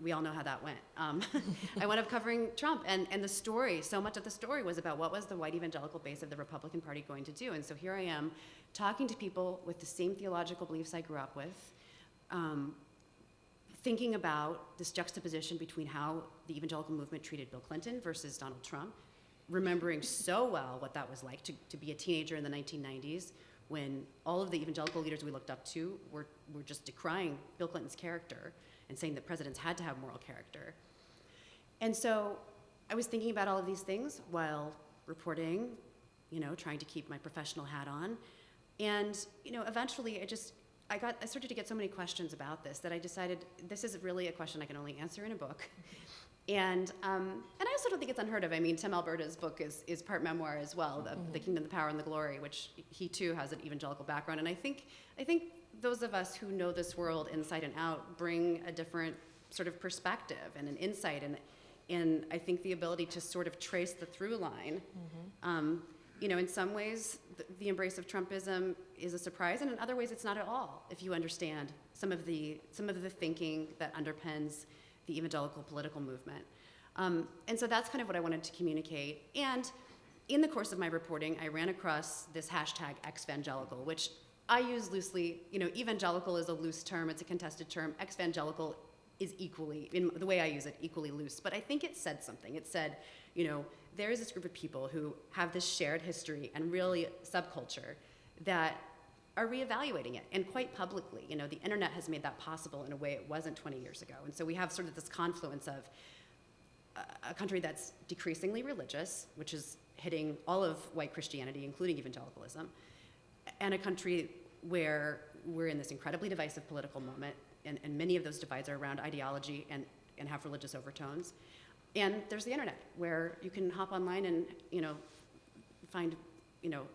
we all know how that went. I wound up covering Trump, and the story, so much of the story was about what was the white evangelical base of the Republican Party going to do. And so here I am talking to people with the same theological beliefs I grew up with, thinking about this juxtaposition between how the evangelical movement treated Bill Clinton versus Donald Trump, remembering so well what that was like to be a teenager in the 1990s when all of the evangelical leaders we looked up to were just decrying Bill Clinton's character and saying that presidents had to have moral character. And so I was thinking about all of these things while reporting, trying to keep my professional hat on. And, eventually I started to get so many questions about this that I decided this is really a question I can only answer in a book. And I also don't think it's unheard of. I mean, Tim Alberta's book is part memoir as well, the Kingdom, the Power, and the Glory, which he too has an evangelical background. And I think those of us who know this world inside and out bring a different sort of perspective and an insight, and I think the ability to sort of trace the through line. In some ways, the embrace of Trumpism is a surprise, and in other ways, it's not at all. If you understand some of the thinking that underpins the evangelical political movement, and so that's kind of what I wanted to communicate. And in the course of my reporting, I ran across this hashtag Exvangelical, which I use loosely. Evangelical is a loose term; it's a contested term. Exvangelical is equally, in the way I use it, equally loose. But I think it said something. It said, there is this group of people who have this shared history and really subculture that are reevaluating it, and quite publicly. The internet has made that possible in a way it wasn't 20 years ago. And so we have sort of this confluence of a country that's decreasingly religious, which is hitting all of white Christianity, including evangelicalism, and a country where we're in this incredibly divisive political moment, and many of those divides are around ideology and have religious overtones. And there's the internet, where you can hop online and find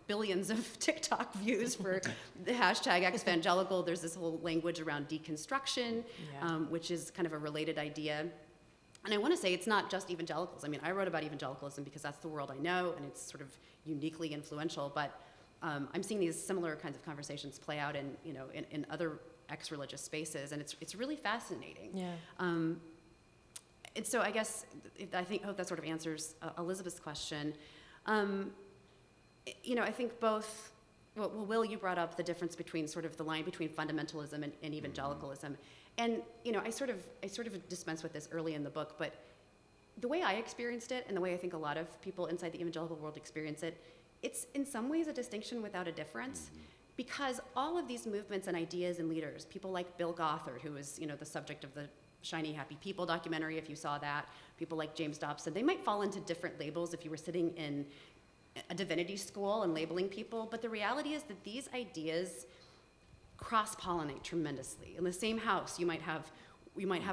billions of TikTok views for the hashtag Exvangelical. There's this whole language around deconstruction, which is kind of a related idea. And I want to say it's not just evangelicals. I mean, I wrote about evangelicalism because that's the world I know, and it's sort of uniquely influential. But I'm seeing these similar kinds of conversations play out in other ex-religious spaces, and it's really fascinating. Yeah. And so I guess I hope that sort of answers Elizabeth's question. I think both. Well, Will, you brought up the difference between sort of the line between fundamentalism and evangelicalism, and I sort of dispense with this early in the book, but the way I experienced it, and the way I think a lot of people inside the evangelical world experience it, it's in some ways a distinction without a difference. Because all of these movements and ideas and leaders, people like Bill Gothard, who was the subject of the Shiny Happy People documentary, if you saw that, people like James Dobson, they might fall into different labels if you were sitting in a divinity school and labeling people, but the reality is that these ideas cross-pollinate tremendously. In the same house, you might have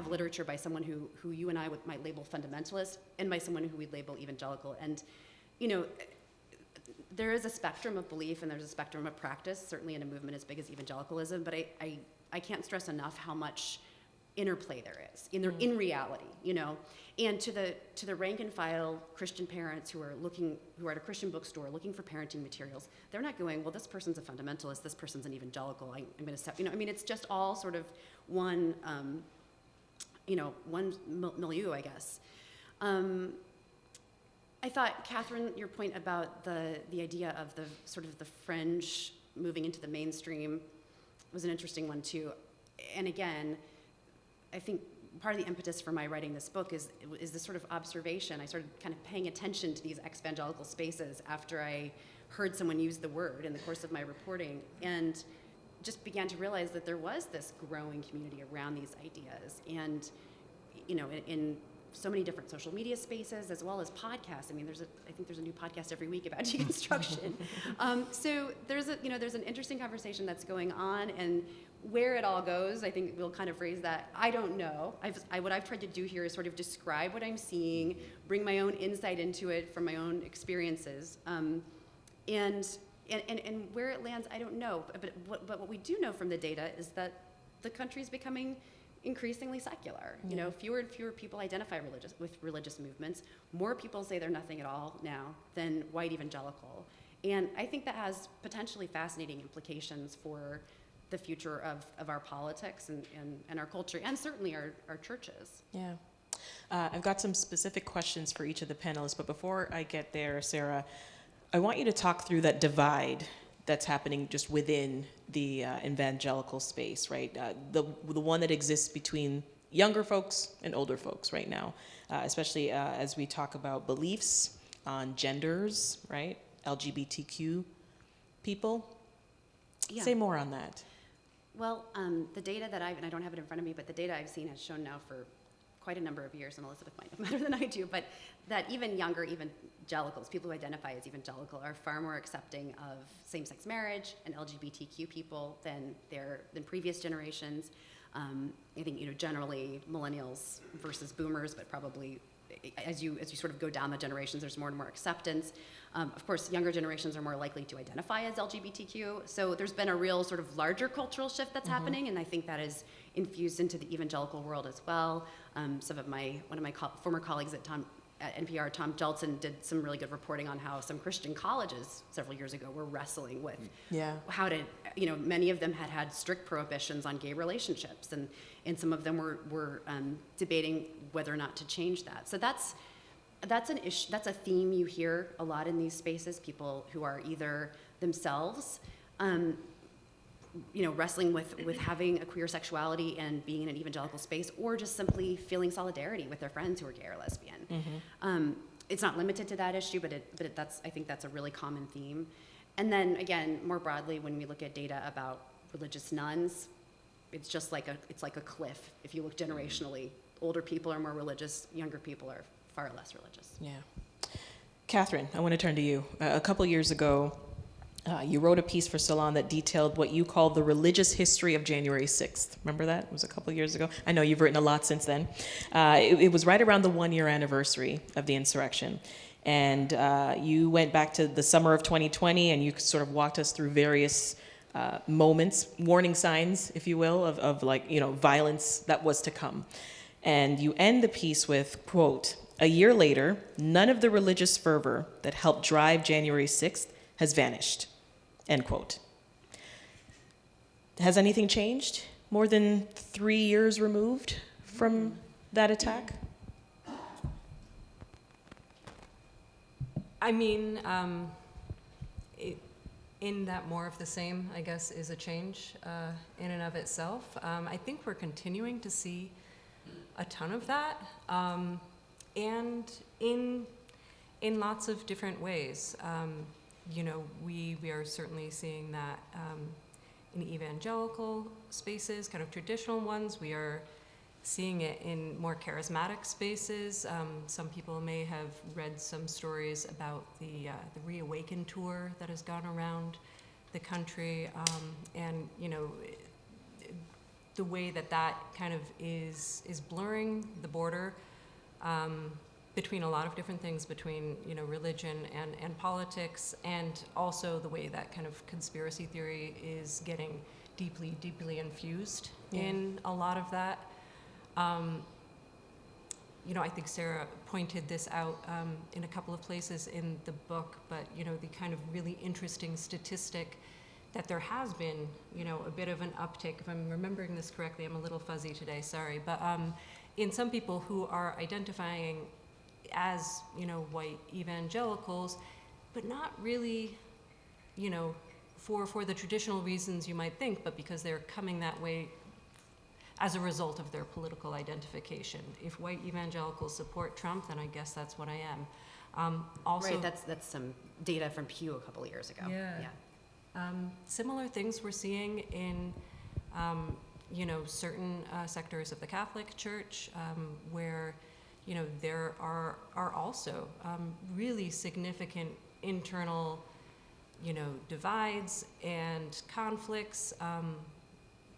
literature by someone who you and I might label fundamentalist, and by someone who we'd label evangelical. And there is a spectrum of belief and there's a spectrum of practice, certainly in a movement as big as evangelicalism, but I can't stress enough how much interplay there is in reality, And to the rank and file Christian parents who are at a Christian bookstore looking for parenting materials, they're not going, well, this person's a fundamentalist, this person's an evangelical, I'm going to step, it's just all sort of one milieu, I guess. I thought, Kathryn, your point about the idea of the sort of the fringe moving into the mainstream was an interesting one too. And again, I think part of the impetus for my writing this book is this sort of observation. I started kind of paying attention to these exvangelical spaces after I heard someone use the word in the course of my reporting, and just began to realize that there was this growing community around these ideas. And in so many different social media spaces, as well as podcasts. I mean, I think there's a new podcast every week about deconstruction. So there's an interesting conversation that's going on, and where it all goes, I think we'll kind of phrase that. I don't know. What I've tried to do here is sort of describe what I'm seeing, bring my own insight into it from my own experiences, and where it lands, I don't know. But what we do know from the data is that the country's becoming increasingly secular. Fewer and fewer people identify with religious movements. More people say they're nothing at all now than white evangelical. And I think that has potentially fascinating implications for the future of our politics and our culture, and certainly our churches. Yeah. I've got some specific questions for each of the panelists, but before I get there, Sarah, I want you to talk through that divide that's happening just within the evangelical space, right? The one that exists between younger folks and older folks right now, especially as we talk about beliefs on genders, right? LGBTQ people. Yeah. Say more on that. Well, the data that and I don't have it in front of me, but the data I've seen has shown now for quite a number of years, and Elizabeth might know better than I do, but that even younger evangelicals, people who identify as evangelical, are far more accepting of same-sex marriage and LGBTQ people than previous generations. I think, generally millennials versus boomers, but probably as you sort of go down the generations, there's more and more acceptance. Of course, younger generations are more likely to identify as LGBTQ. So there's been a real sort of larger cultural shift that's happening, and I think that is infused into the evangelical world as well. One of my former colleagues at NPR, Tom Jeltsin, did some really good reporting on how some Christian colleges several years ago were wrestling with how to, many of them had strict prohibitions on gay relationships, and some of them were debating whether or not to change that. So that's an issue. That's a theme you hear a lot in these spaces. People who are either themselves, wrestling with having a queer sexuality and being in an evangelical space, or just simply feeling solidarity with their friends who are gay or lesbian. It's not limited to that issue, but I think that's a really common theme. And then again, more broadly, when we look at data about religious nuns, it's just like a cliff. If you look generationally, older people are more religious, younger people are far less religious. Yeah. Kathryn, I want to turn to you. A couple years ago, you wrote a piece for Salon that detailed what you called the religious history of January 6th. Remember that? It was a couple years ago. I know you've written a lot since then. It was right around the 1-year anniversary of the insurrection. And you went back to the summer of 2020, and you sort of walked us through various moments, warning signs, if you will, of violence that was to come. And you end the piece with, quote, "A year later, none of the religious fervor that helped drive January 6th has vanished," end quote. Has anything changed more than 3 years removed from that attack? I mean, in that more of the same, I guess, is a change in and of itself. I think we're continuing to see a ton of that, and in lots of different ways. We are certainly seeing that in evangelical spaces, kind of traditional ones. We are seeing it in more charismatic spaces. Some people may have read some stories about the Reawaken tour that has gone around the country, and the way that kind of is blurring the border between a lot of different things, between religion and politics, and also the way that kind of conspiracy theory is getting deeply infused in a lot of that. I think Sarah pointed this out in a couple of places in the book, but the kind of really interesting statistic that there has been a bit of an uptick. If I'm remembering this correctly, I'm a little fuzzy today, sorry, but in some people who are identifying as white evangelicals, but not really for the traditional reasons you might think, but because they're coming that way as a result of their political identification. If white evangelicals support Trump, then I guess that's what I am. Also, right, that's some data from Pew a couple of years ago. Yeah. Similar things we're seeing in certain sectors of the Catholic Church, where there are also really significant internal divides and conflicts.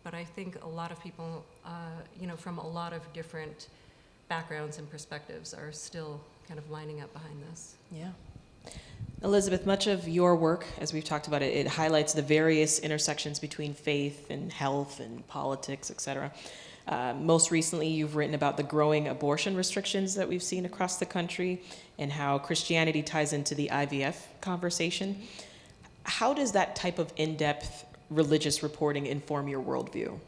But I think a lot of people, from a lot of different backgrounds and perspectives are still kind of lining up behind this. Yeah. Elizabeth, much of your work, as we've talked about it highlights the various intersections between faith and health and politics, et cetera. Most recently, you've written about the growing abortion restrictions that we've seen across the country and how Christianity ties into the IVF conversation. How does that type of in-depth religious reporting inform your worldview?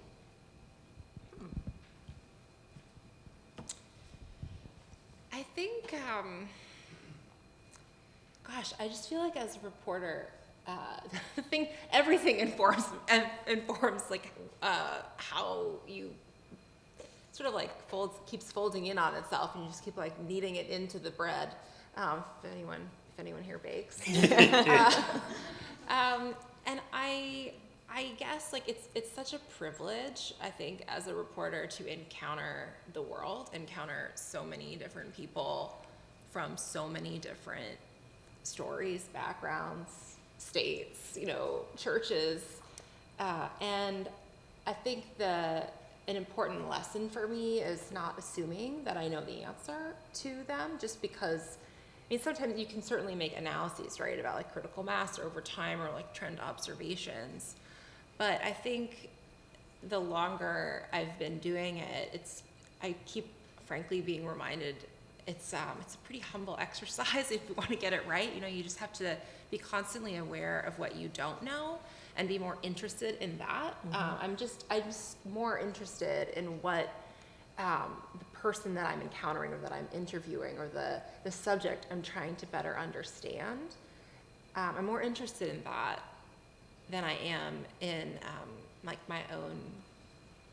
I think, I just feel like as a reporter, everything informs like how you sort of like keeps folding in on itself, and you just keep like kneading it into the bread. If anyone here bakes. And I guess like it's such a privilege, I think, as a reporter to encounter the world, encounter so many different people from so many different stories, backgrounds, states, churches, and I think an important lesson for me is not assuming that I know the answer to them, just because, sometimes you can certainly make analyses, right, about like critical mass or over time or like trend observations. But I think the longer I've been doing it, I keep frankly being reminded it's a pretty humble exercise if you want to get it right. You just have to be constantly aware of what you don't know and be more interested in that. Mm-hmm. I'm just more interested in what the person that I'm encountering or that I'm interviewing or the subject I'm trying to better understand. I'm more interested in that than I am in like my own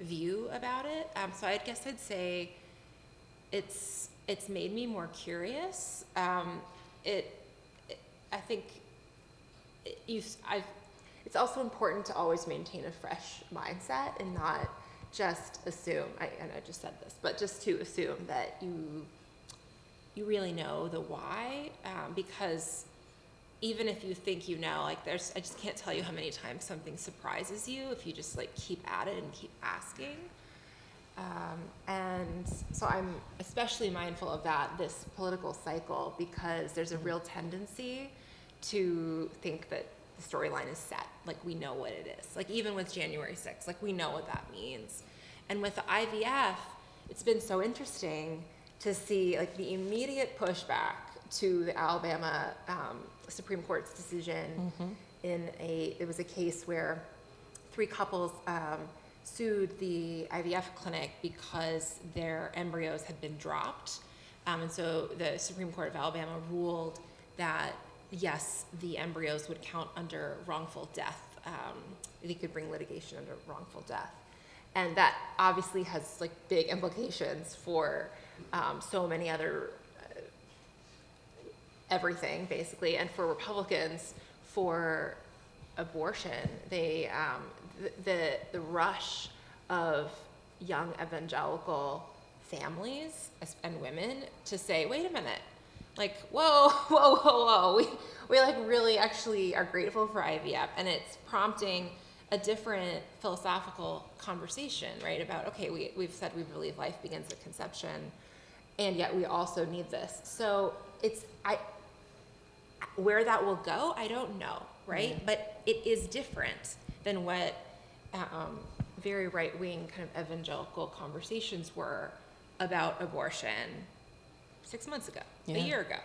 view about it. So I guess I'd say it's made me more curious. I think it's also important to always maintain a fresh mindset and not just assume, and I just said this, but just to assume that you really know the why, because even if you think I just can't tell you how many times something surprises you if you just like keep at it and keep asking. And so I'm especially mindful of that this political cycle, because there's a real tendency to think that the storyline is set, like we know what it is. Like even with January 6th, like we know what that means. And with the IVF, it's been so interesting to see like the immediate pushback to the Alabama Supreme Court's decision. Mm-hmm. It was a case where 3 couples sued the IVF clinic because their embryos had been dropped. And so the Supreme Court of Alabama ruled that yes, the embryos would count under wrongful death. They could bring litigation under wrongful death. And that obviously has like big implications for so many other, everything basically. And for Republicans, for abortion, the rush of young evangelical families and women to say, wait a minute, like, whoa, we like really actually are grateful for IVF, and it's prompting a different philosophical conversation, right? About, okay, we've said we believe life begins at conception, and yet we also need this. So where that will go, I don't know, right? Mm-hmm. But it is different than what very right-wing kind of evangelical conversations were about abortion 6 months ago, a year ago.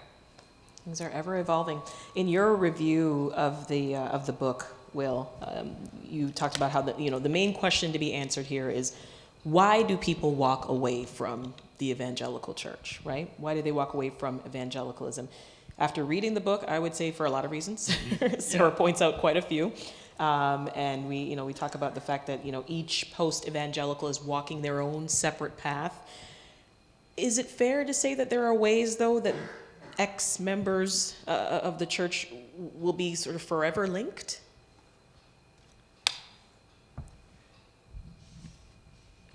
Things are ever evolving. In your review of the book, Will, you talked about how the main question to be answered here is, why do people walk away from the evangelical church, right? Why do they walk away from evangelicalism? After reading the book, I would say for a lot of reasons. Sarah points out quite a few. And we talk about the fact that, each post-evangelical is walking their own separate path. Is it fair to say that there are ways, though, that ex-members of the church will be sort of forever linked?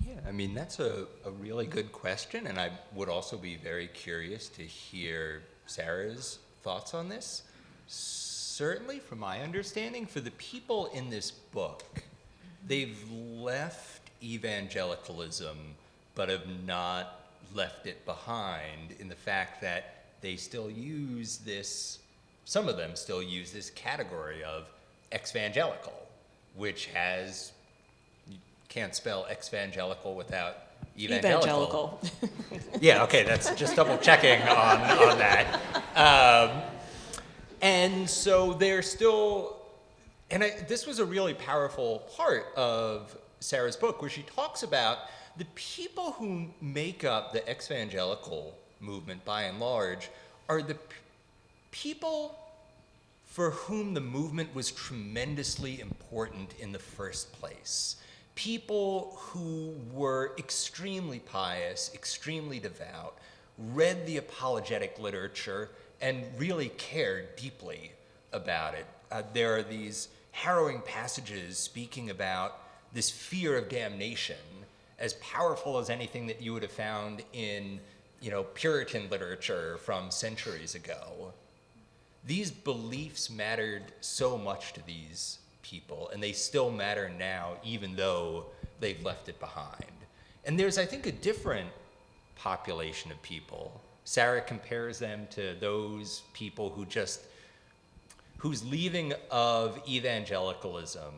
Yeah, that's a really good question, and I would also be very curious to hear Sarah's thoughts on this. Certainly, from my understanding, for the people in this book, they've left evangelicalism, but have not left it behind in the fact that they still use some of them still use this category of Exvangelical, which has, you can't spell Exvangelical without evangelical. Yeah, okay, that's just double checking on that. And so they're still, this was a really powerful part of Sarah's book, where she talks about the people who make up the Exvangelical movement, by and large, are the people for whom the movement was tremendously important in the first place. people who were extremely pious, extremely devout, read the apologetic literature, and really cared deeply about it. There are these harrowing passages speaking about this fear of damnation, as powerful as anything that you would have found in, Puritan literature from centuries ago. These beliefs mattered so much to these people, and they still matter now, even though they've left it behind. And there's, I think, a different population of people. Sarah compares them to those people whose leaving of evangelicalism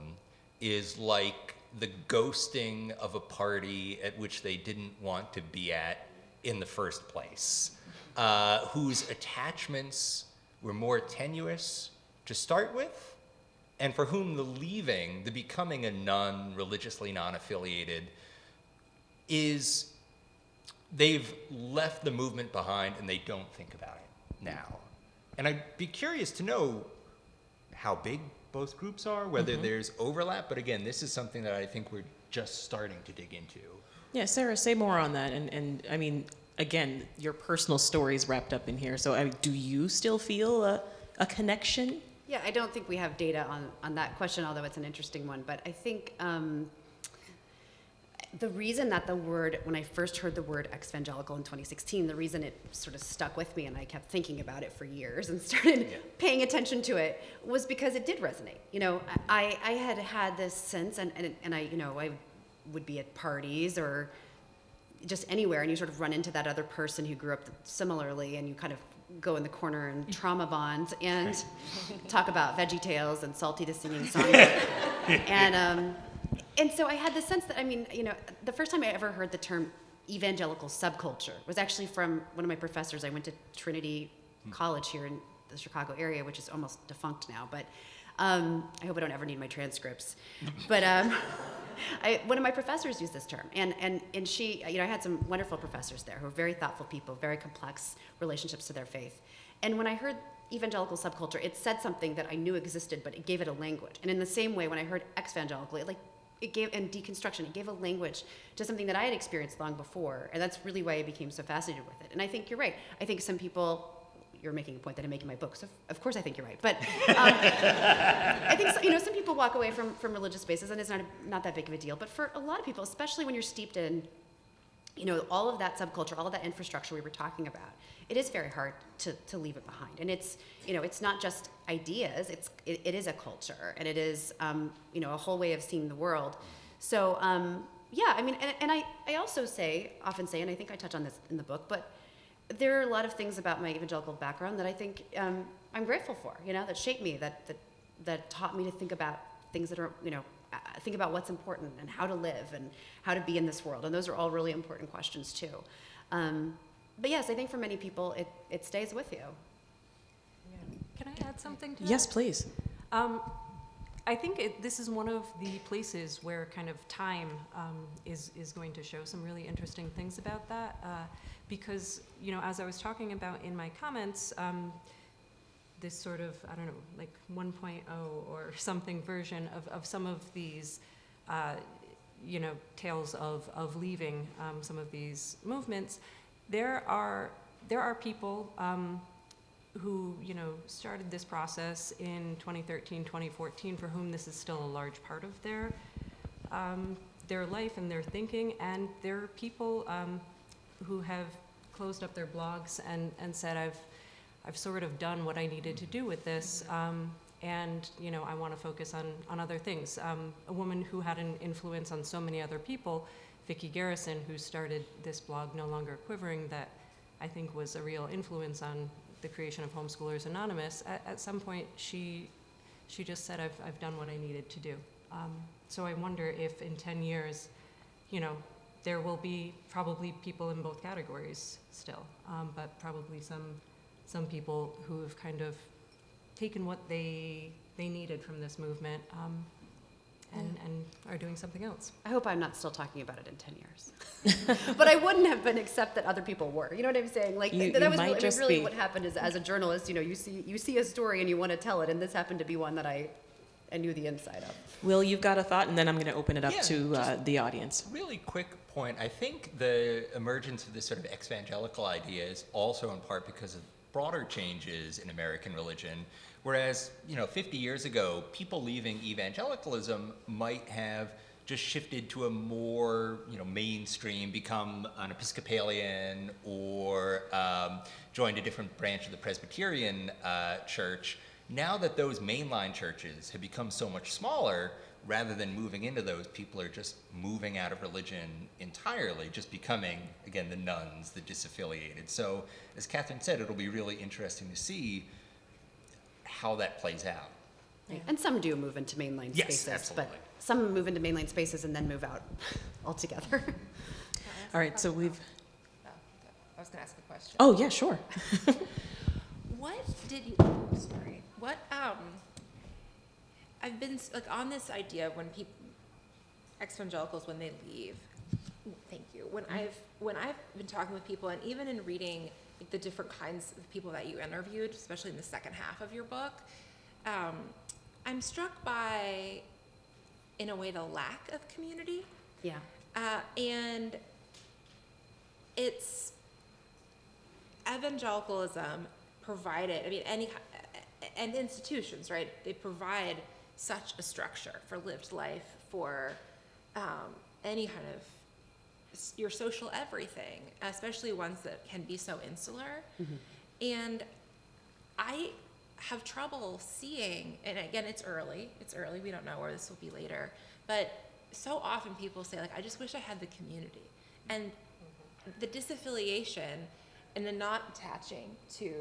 is like the ghosting of a party at which they didn't want to be at in the first place, whose attachments were more tenuous to start with, and for whom the becoming a nun, religiously non-affiliated, they've left the movement behind and they don't think about it now. And I'd be curious to know how big both groups are, whether there's overlap, but again, this is something that I think we're just starting to dig into. Yeah, Sarah, say more on that. And I mean, again, your personal story's wrapped up in here. So do you still feel a connection? Yeah, I don't think we have data on that question, although it's an interesting one. But I think the reason that when I first heard the word Exvangelical in 2016, the reason it sort of stuck with me and I kept thinking about it for years and started paying attention to it was because it did resonate. I had this sense, and I would be at parties or just anywhere, and you sort of run into that other person who grew up similarly, and you kind of go in the corner and trauma bond and talk about Veggie Tales and Salty the Singing Song. And so I had the sense that, the first time I ever heard the term evangelical subculture was actually from one of my professors. I went to Trinity College here in the Chicago area, which is almost defunct now, but I hope I don't ever need my transcripts. But one of my professors used this term, and she, I had some wonderful professors there who were very thoughtful people, very complex relationships to their faith. And when I heard evangelical subculture, it said something that I knew existed, but it gave it a language. And in the same way, when I heard exvangelical, it gave, and deconstruction, it gave a language to something that I had experienced long before, and that's really why I became so fascinated with it. And I think you're right. I think some people, you're making a point that I'm making in my book, so of course I think you're right. But I think some people walk away from religious spaces, and it's not that big of a deal. But for a lot of people, especially when you're steeped in, all of that subculture, all of that infrastructure we were talking about, it is very hard to leave it behind. And it's not just ideas, it is a culture, and it is a whole way of seeing the world. So and I also often say, and I think I touch on this in the book, but there are a lot of things about my evangelical background that I think I'm grateful for, that shaped me, that taught me to think about things that are, think about what's important and how to live and how to be in this world. And those are all really important questions too. But yes, I think for many people, it stays with you. Can I add something to that? Yes, please. I think this is one of the places where kind of time is going to show some really interesting things about that. Because, as I was talking about in my comments, this sort of, 1.0 or something version of some of these, tales of leaving some of these movements, there are people who, started this process in 2013, 2014, for whom this is still a large part of their life and their thinking, and there are people who have closed up their blogs and said, I've sort of done what I needed to do with this, and I want to focus on other things. A woman who had an influence on so many other people, Vicki Garrison, who started this blog, No Longer Quivering, that I think was a real influence on the creation of Homeschoolers Anonymous. At some point, she just said, I've done what I needed to do. So I wonder if in 10 years, there will be probably people in both categories still, but probably some people who have kind of taken what they needed from this movement and are doing something else. I hope I'm not still talking about it in 10 years. But I wouldn't have been, except that other people were. You know what I'm saying? That was really what happened is, as a journalist, you see a story and you want to tell it, and this happened to be one that I I knew the inside of. Will, you've got a thought, and then I'm going to open it up Yeah, to just- the audience. Really quick point. I think the emergence of this sort of exvangelical idea is also in part because of broader changes in American religion. Whereas, 50 years ago, people leaving evangelicalism might have just shifted to a more, mainstream, become an Episcopalian or joined a different branch of the Presbyterian church. Now that those mainline churches have become so much smaller, rather than moving into those, people are just moving out of religion entirely, just becoming, again, the nuns, the disaffiliated. So, as Kathryn said, it'll be really interesting to see how that plays out. And some do move into mainline Yes, spaces, absolutely. but some move into mainline spaces and then move out altogether. All right, so we've. Oh, I was going to ask a question. Oh, yeah, sure. What did you, sorry, what, I've been, on this idea of when people, evangelicals, when they leave, thank you, when I've been talking with people, and even in reading the different kinds of people that you interviewed, especially in the second half of your book, I'm struck by, in a way, the lack of community. Yeah. And it's evangelicalism provided, and institutions, right? They provide such a structure for lived life, for any kind of your social everything, especially ones that can be so insular. And I have trouble seeing, and again, it's early, we don't know where this will be later, but so often people say, I just wish I had the community. And the disaffiliation and the not attaching to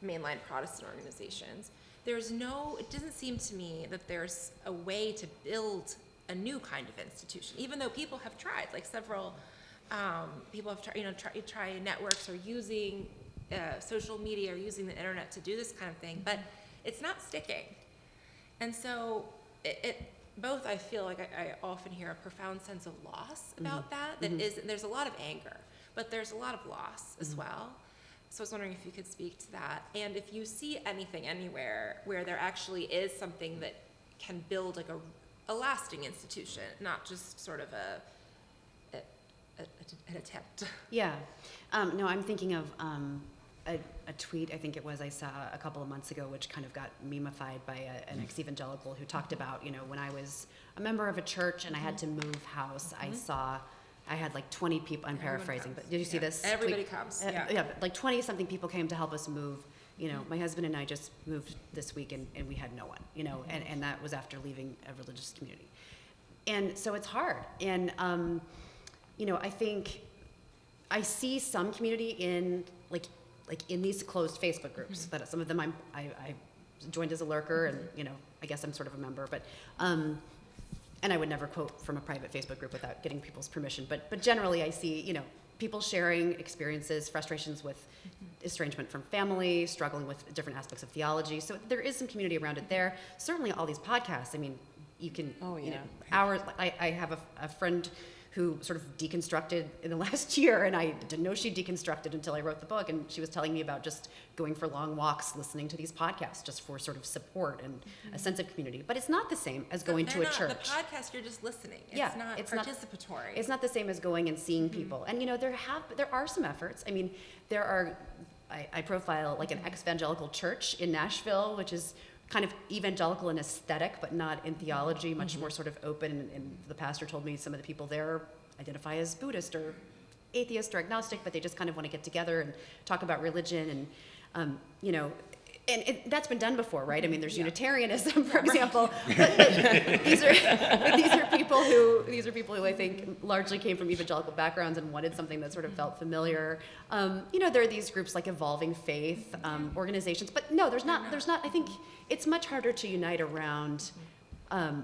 mainline Protestant organizations, it doesn't seem to me that there's a way to build a new kind of institution, even though people have tried, several people have tried, try networks or using social media or using the internet to do this kind of thing, but it's not sticking. And so both, I feel like I often hear a profound sense of loss about that there's a lot of anger, but there's a lot of loss as well. So I was wondering if you could speak to that, and if you see anything anywhere where there actually is something that can build a lasting institution, not just sort of an attempt. Yeah. No, I'm thinking of a tweet, I think it was, I saw a couple of months ago, which kind of got memeified by an ex-evangelical who talked about, when I was a member of a church and I had to move house, I had 20 people, I'm paraphrasing, but did you see this? Everybody comes, Yeah, but 20-something people came to help us move. My husband and I just moved this week and we had no one, and that was after leaving a religious community. And so it's hard. And, I think I see some community in, in these closed Facebook groups, that some of them I joined as a lurker and, I guess I'm sort of a member, but, and I would never quote from a private Facebook group without getting people's permission. But generally I see, people sharing experiences, frustrations with estrangement from family, struggling with different aspects of theology. So there is some community around it there. Certainly all these podcasts, you can, hours, I have a friend who sort of deconstructed in the last year, and I didn't know she deconstructed until I wrote the book, and she was telling me about just going for long walks, listening to these podcasts, just for sort of support and a sense of community. But it's not the same as going to a church. The podcast, you're just listening. It's not participatory. It's not the same as going and seeing people. And there are some efforts. There are, I profile an Exvangelical church in Nashville, which is kind of evangelical in aesthetic, but not in theology, much more sort of open. And the pastor told me some of the people there identify as Buddhist or atheist or agnostic, but they just kind of want to get together and talk about religion. And, and that's been done before, right? There's Unitarianism, for example. But these are people who I think largely came from evangelical backgrounds and wanted something that sort of felt familiar. There are these groups like Evolving Faith organizations, but no, there's not. I think it's much harder to unite around not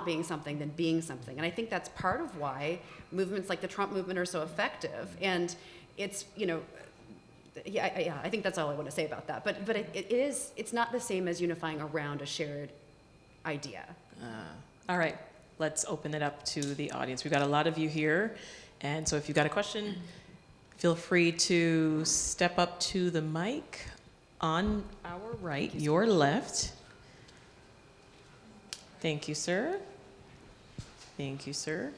being something than being something, and I think that's part of why movements like the Trump movement are so effective. And it's I think that's all I want to say about that. But it's not the same as unifying around a shared idea. All right, let's open it up to the audience. We've got a lot of you here, and so if you've got a question, feel free to step up to the mic on our right, your left. Thank you, sir. Thank you, sir.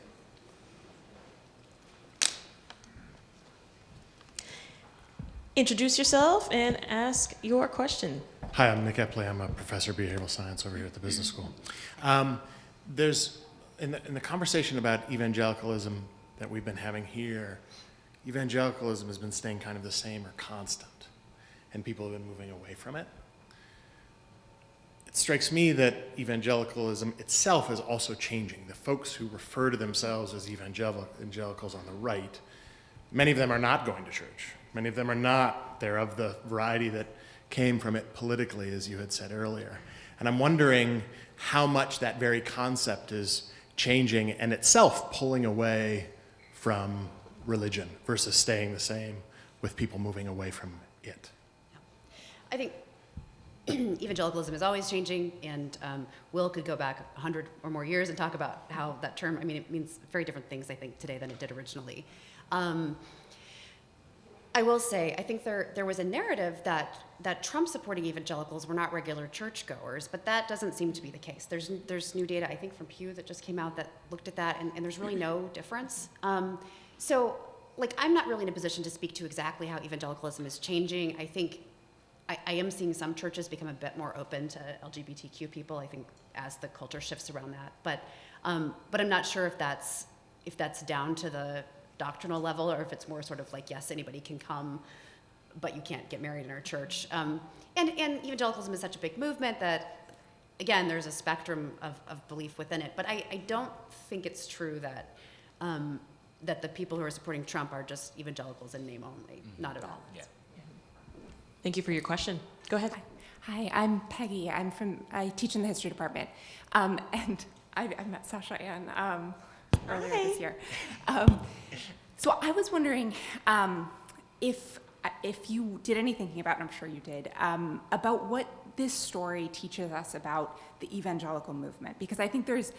Introduce yourself and ask your question. Hi, I'm Nick Epley. I'm a professor of behavioral science over here at the business school. There's, in the conversation about evangelicalism that we've been having here, evangelicalism has been staying kind of the same or constant, and people have been moving away from it. It strikes me that evangelicalism itself is also changing. The folks who refer to themselves as evangelicals on the right, many of them are not going to church. Many of them are not. They're of the variety that came from it politically, as you had said earlier. And I'm wondering how much that very concept is changing and itself pulling away from religion versus staying the same with people moving away from it. I think evangelicalism is always changing, and Will could go back 100 or more years and talk about how that term, I mean, it means very different things, I think, today than it did originally. I will say, I think there was a narrative that Trump-supporting evangelicals were not regular churchgoers, but that doesn't seem to be the case. There's new data, I think, from Pew that just came out that looked at that, and there's really no difference. So, like, I'm not really in a position to speak to exactly how evangelicalism is changing. I think I am seeing some churches become a bit more open to LGBTQ people, I think, as the culture shifts around that. But I'm not sure if that's down to the doctrinal level, or if it's more sort of like, yes, anybody can come, but you can't get married in our church. And evangelicalism is such a big movement that, again, there's a spectrum of belief within it. But I don't think it's true that that the people who are supporting Trump are just evangelicals in name only. Not at all. Yeah. Thank you for your question. Go ahead. Hi, I'm Peggy. I teach in the history department. And I met Sasha-Ann earlier this year. So I was wondering if you did any thinking about, and I'm sure you did, about what this story teaches us about the evangelical movement. Because I think there's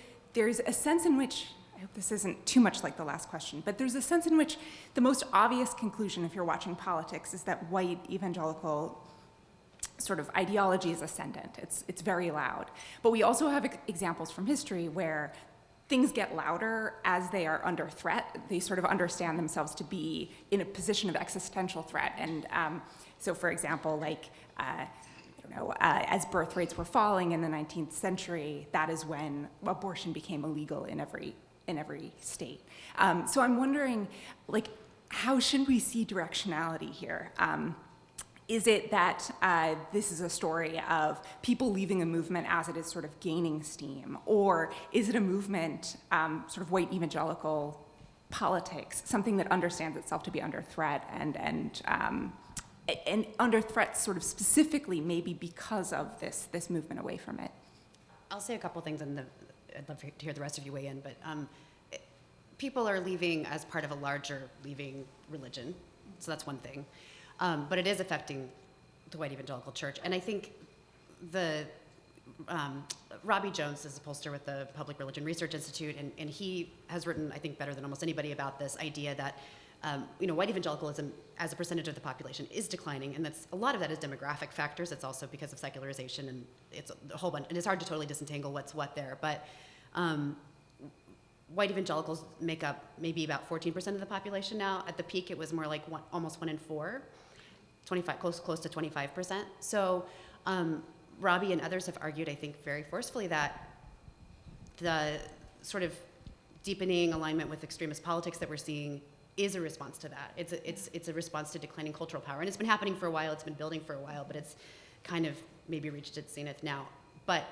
a sense in which, I hope this isn't too much like the last question, but there's a sense in which the most obvious conclusion, if you're watching politics, is that white evangelical sort of ideology is ascendant. It's very loud. But we also have examples from history where things get louder as they are under threat. They sort of understand themselves to be in a position of existential threat. And so, for example, like, as birth rates were falling in the 19th century, that is when abortion became illegal in every state. So I'm wondering, like, how should we see directionality here? Is it that this is a story of people leaving a movement as it is sort of gaining steam? Or is it a movement, sort of white evangelical politics, something that understands itself to be under threat and under threat sort of specifically maybe because of this movement away from it? I'll say a couple things, and I'd love to hear the rest of you weigh in, but people are leaving as part of a larger leaving religion, so that's one thing. But it is affecting the white evangelical church. And I think Robbie Jones is a pollster with the Public Religion Research Institute, and he has written, I think, better than almost anybody about this idea that white evangelicalism as a percentage of the population is declining, and a lot of that is demographic factors. It's also because of secularization, and it's a whole bunch, and it's hard to totally disentangle what's what there. But white evangelicals make up maybe about 14% of the population now. At the peak, it was more like almost 1 in 4. 25, close to 25%. So Robbie and others have argued, I think, very forcefully that the sort of deepening alignment with extremist politics that we're seeing is a response to that. It's a response to declining cultural power. And it's been happening for a while, it's been building for a while, but it's kind of maybe reached its zenith now. But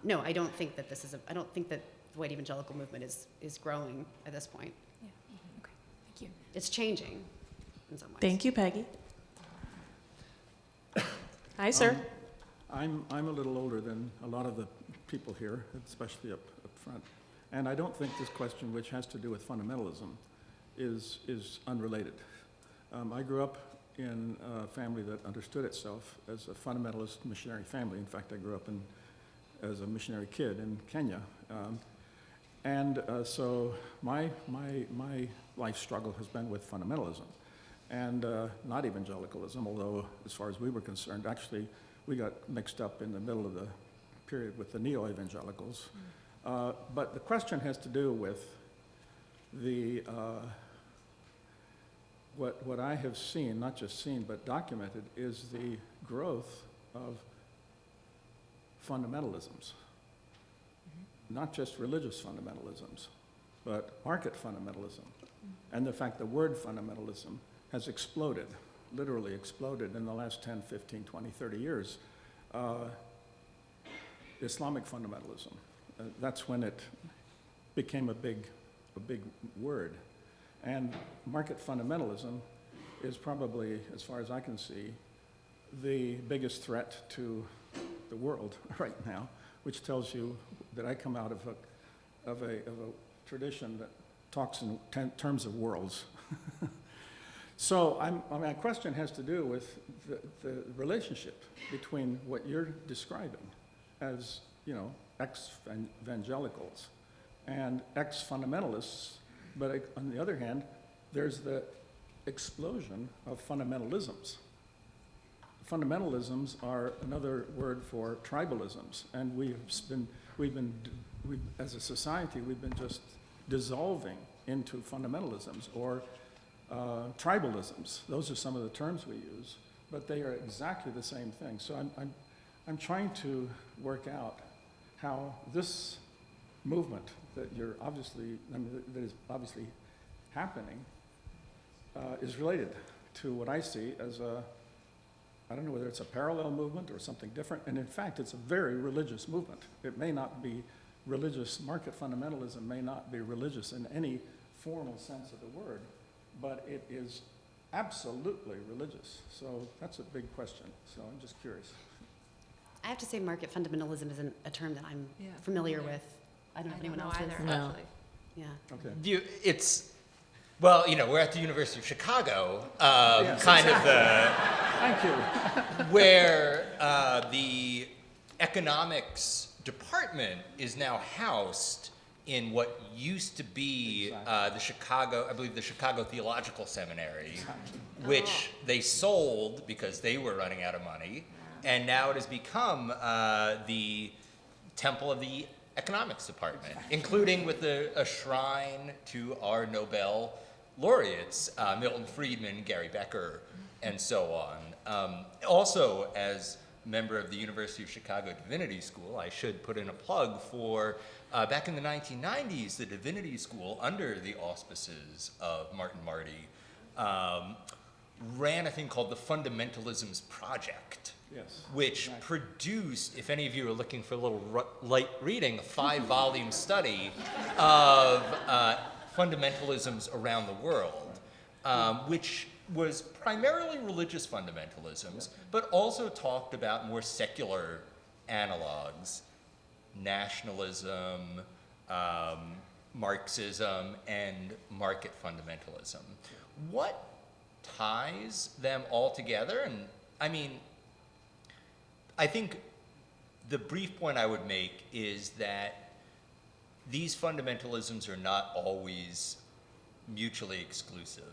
no, I don't think that I don't think that the white evangelical movement is growing at this point. Yeah. Okay. Thank you. It's changing in some ways. Thank you, Peggy. Hi, sir. I'm a little older than a lot of the people here, especially up front. And I don't think this question, which has to do with fundamentalism, is unrelated. I grew up in a family that understood itself as a fundamentalist missionary family. In fact, I grew up as a missionary kid in Kenya. So my life struggle has been with fundamentalism. And not evangelicalism, although as far as we were concerned, actually we got mixed up in the middle of the period with the neo-evangelicals. But the question has to do with the what I have seen, not just seen, but documented, is the growth of fundamentalisms. Not just religious fundamentalisms, but market fundamentalism. And the fact the word fundamentalism has exploded, literally exploded in the last 10, 15, 20, 30 years. Islamic fundamentalism, that's when it became a big word. And market fundamentalism is probably, as far as I can see, the biggest threat to the world right now, which tells you that I come out of a tradition that talks in terms of worlds. So my question has to do with the relationship between what you're describing as, ex-evangelicals and ex-fundamentalists, but on the other hand, there's the explosion of fundamentalisms. Fundamentalisms are another word for tribalisms, and we've as a society, we've been just dissolving into fundamentalisms or tribalisms. Those are some of the terms we use, but they are exactly the same thing. So I'm trying to work out how this movement that that is obviously happening is related to what I see as I don't know whether it's a parallel movement or something different, and in fact, it's a very religious movement. It may not be religious, market fundamentalism may not be religious in any formal sense of the word, but it is absolutely religious. So that's a big question, so I'm just curious. I have to say market fundamentalism isn't a term that I'm familiar with. I don't know if anyone else is. No. Yeah. Okay. We're at the University of Chicago, Yes, kind of the Thank you. where the economics department is now housed in what used to be the Chicago Theological Seminary, which they sold because they were running out of money, and now it has become the temple of the economics department, including with a shrine to our Nobel laureates, Milton Friedman, Gary Becker, and so on. Also, as member of the University of Chicago Divinity School, I should put in a plug for, back in the 1990s, the Divinity School, under the auspices of Marty, ran a thing called the Fundamentalisms Project, which produced, if any of you are looking for a little light reading, a 5-volume study of fundamentalisms around the world, which was primarily religious fundamentalisms, but also talked about more secular analogs, nationalism, Marxism, and market fundamentalism. What ties them all together? And I think the brief point I would make is that these fundamentalisms are not always mutually exclusive.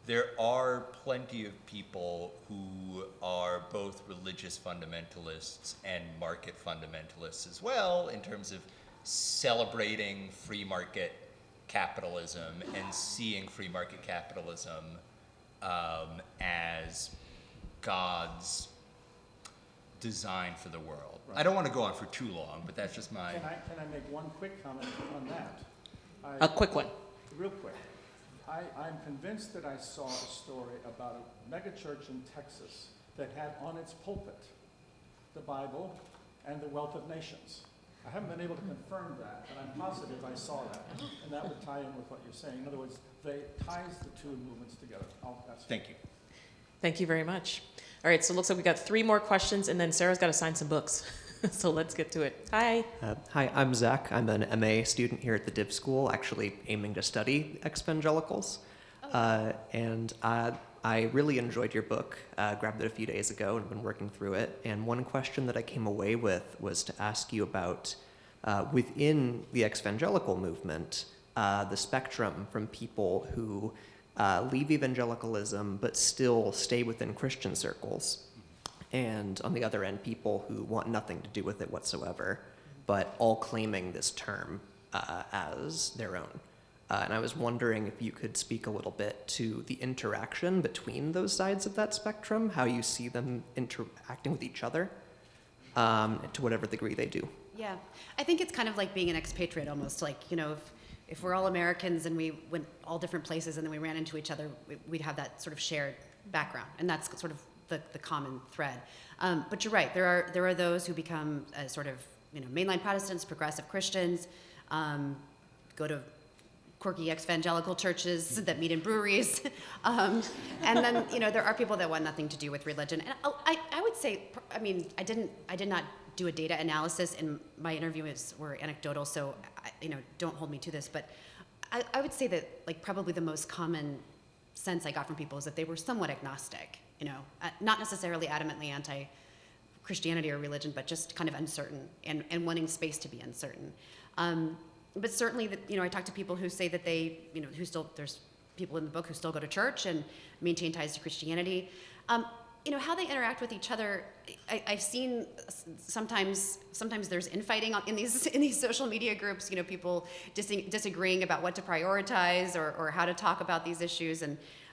There are plenty of people who are both religious fundamentalists and market fundamentalists as well, in terms of celebrating free market capitalism and seeing free market capitalism as God's design for the world. Right. I don't want to go on for too long, but that's just my... Can I make one quick comment on that? A quick one. Real quick. I'm convinced that I saw a story about a megachurch in Texas that had on its pulpit the Bible and the wealth of nations. I haven't been able to confirm that, but I'm positive I saw that, and that would tie in with what you're saying. In other words, they ties the two movements together. Thank you. Thank you very much. All right, so it looks like we got 3 more questions, and then Sarah's got to sign some books. So let's get to it. Hi. Hi, I'm Zach. I'm an MA student here at the Div School, actually aiming to study Exvangelicals. And I really enjoyed your book. Grabbed it a few days ago and been working through it. And one question that I came away with was to ask you about, within the Exvangelical movement, the spectrum from people who leave evangelicalism but still stay within Christian circles. and on the other end, people who want nothing to do with it whatsoever, but all claiming this term as their own. And I was wondering if you could speak a little bit to the interaction between those sides of that spectrum, how you see them interacting with each other, to whatever degree they do. Yeah, I think it's kind of like being an expatriate almost, like, you know, if we're all Americans and we went all different places and then we ran into each other, we'd have that sort of shared background, and that's sort of the common thread. But you're right, there are those who become sort of, you know, mainline Protestants, progressive Christians, go to quirky Exvangelical churches that meet in breweries. And then, you know, there are people that want nothing to do with religion. And I would say, I mean, I did not do a data analysis, and my interviews were anecdotal, so, you know, don't hold me to this, but I would say that, like, probably the most common sense I got from people is that they were somewhat agnostic, you know, not necessarily adamantly anti-Christianity or religion, but just kind of uncertain and wanting space to be uncertain. But certainly, you know, I talk to people who say that they, you know, there's people in the book who still go to church and maintain ties to Christianity. You know, how they interact with each other, I've seen sometimes there's infighting in these social media groups, you know, people disagreeing about what to prioritize or how to talk about these issues.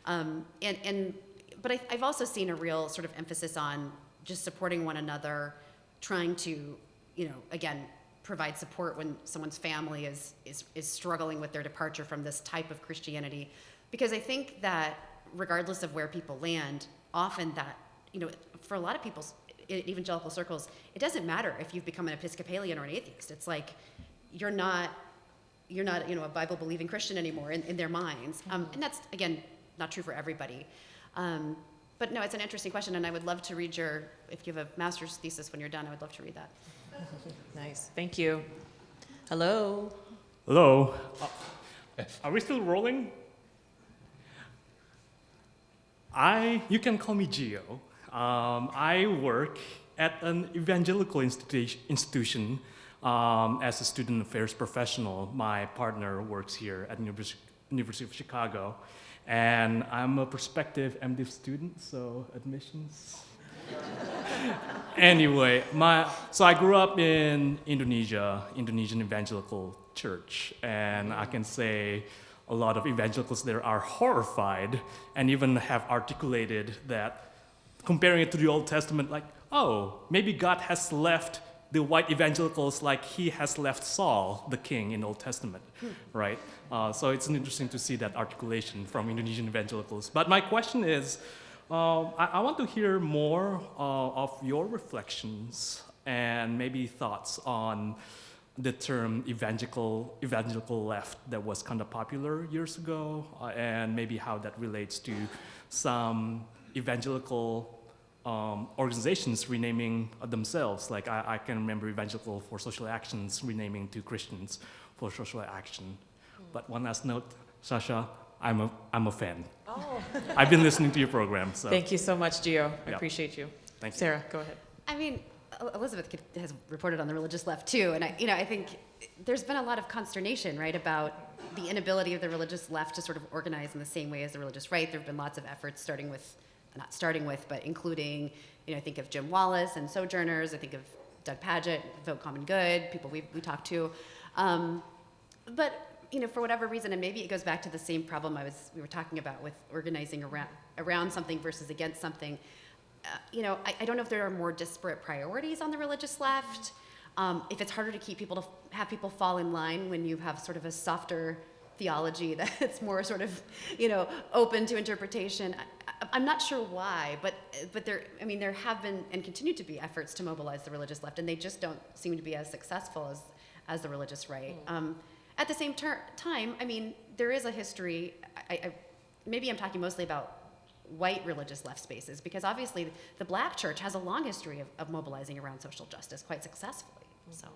But I've also seen a real sort of emphasis on just supporting one another, trying to, you know, again, provide support when someone's family is struggling with their departure from this type of Christianity. Because I think that regardless of where people land, often that, you know, for a lot of people in evangelical circles, it doesn't matter if you've become an Episcopalian or an atheist. It's like you're not, you know, a Bible-believing Christian anymore in their minds. And that's, again, not true for everybody. But no, it's an interesting question, and I would love to read if you have a master's thesis when you're done, I would love to read that. Nice, thank you. Hello. Hello. Are we still rolling? You can call me Gio. I work at an evangelical institution as a student affairs professional. My partner works here at University of Chicago, and I'm a prospective MDiv student, so admissions. Anyway, so I grew up in Indonesian Evangelical Church, and I can say a lot of evangelicals there are horrified and even have articulated that, comparing it to the Old Testament, like, oh, maybe God has left the white evangelicals like he has left Saul, the king, in the Old Testament, right? So it's interesting to see that articulation from Indonesian evangelicals. But my question is, I want to hear more of your reflections and maybe thoughts on the term evangelical left that was kind of popular years ago, and maybe how that relates to some evangelical organizations renaming themselves. Like I can remember Evangelical for Social Actions renaming to Christians for Social Action. But one last note, Sasha, I'm a fan. Oh. I've been listening to your program. So. Thank you so much, Gio. I Yeah. appreciate you. Thank you. Sarah, go ahead. I mean, Elizabeth has reported on the religious left too, and I think there's been a lot of consternation, right, about the inability of the religious left to sort of organize in the same way as the religious right. There have been lots of efforts but including, you know, I think of Jim Wallace and Sojourners. I think of Doug Padgett, Vote Common Good, people we talked to, but you know, for whatever reason, and maybe it goes back to the same problem we were talking about with organizing around something versus against something. You know, I don't know if there are more disparate priorities on the religious left. If it's harder to have people fall in line when you have sort of a softer theology that's more sort of, you know, open to interpretation. I'm not sure why, but there have been and continue to be efforts to mobilize the religious left, and they just don't seem to be as successful as the religious right. At the same time, I mean, there is a history. Maybe I'm talking mostly about white religious left spaces, because obviously the black church has a long history of mobilizing around social justice quite successfully. So,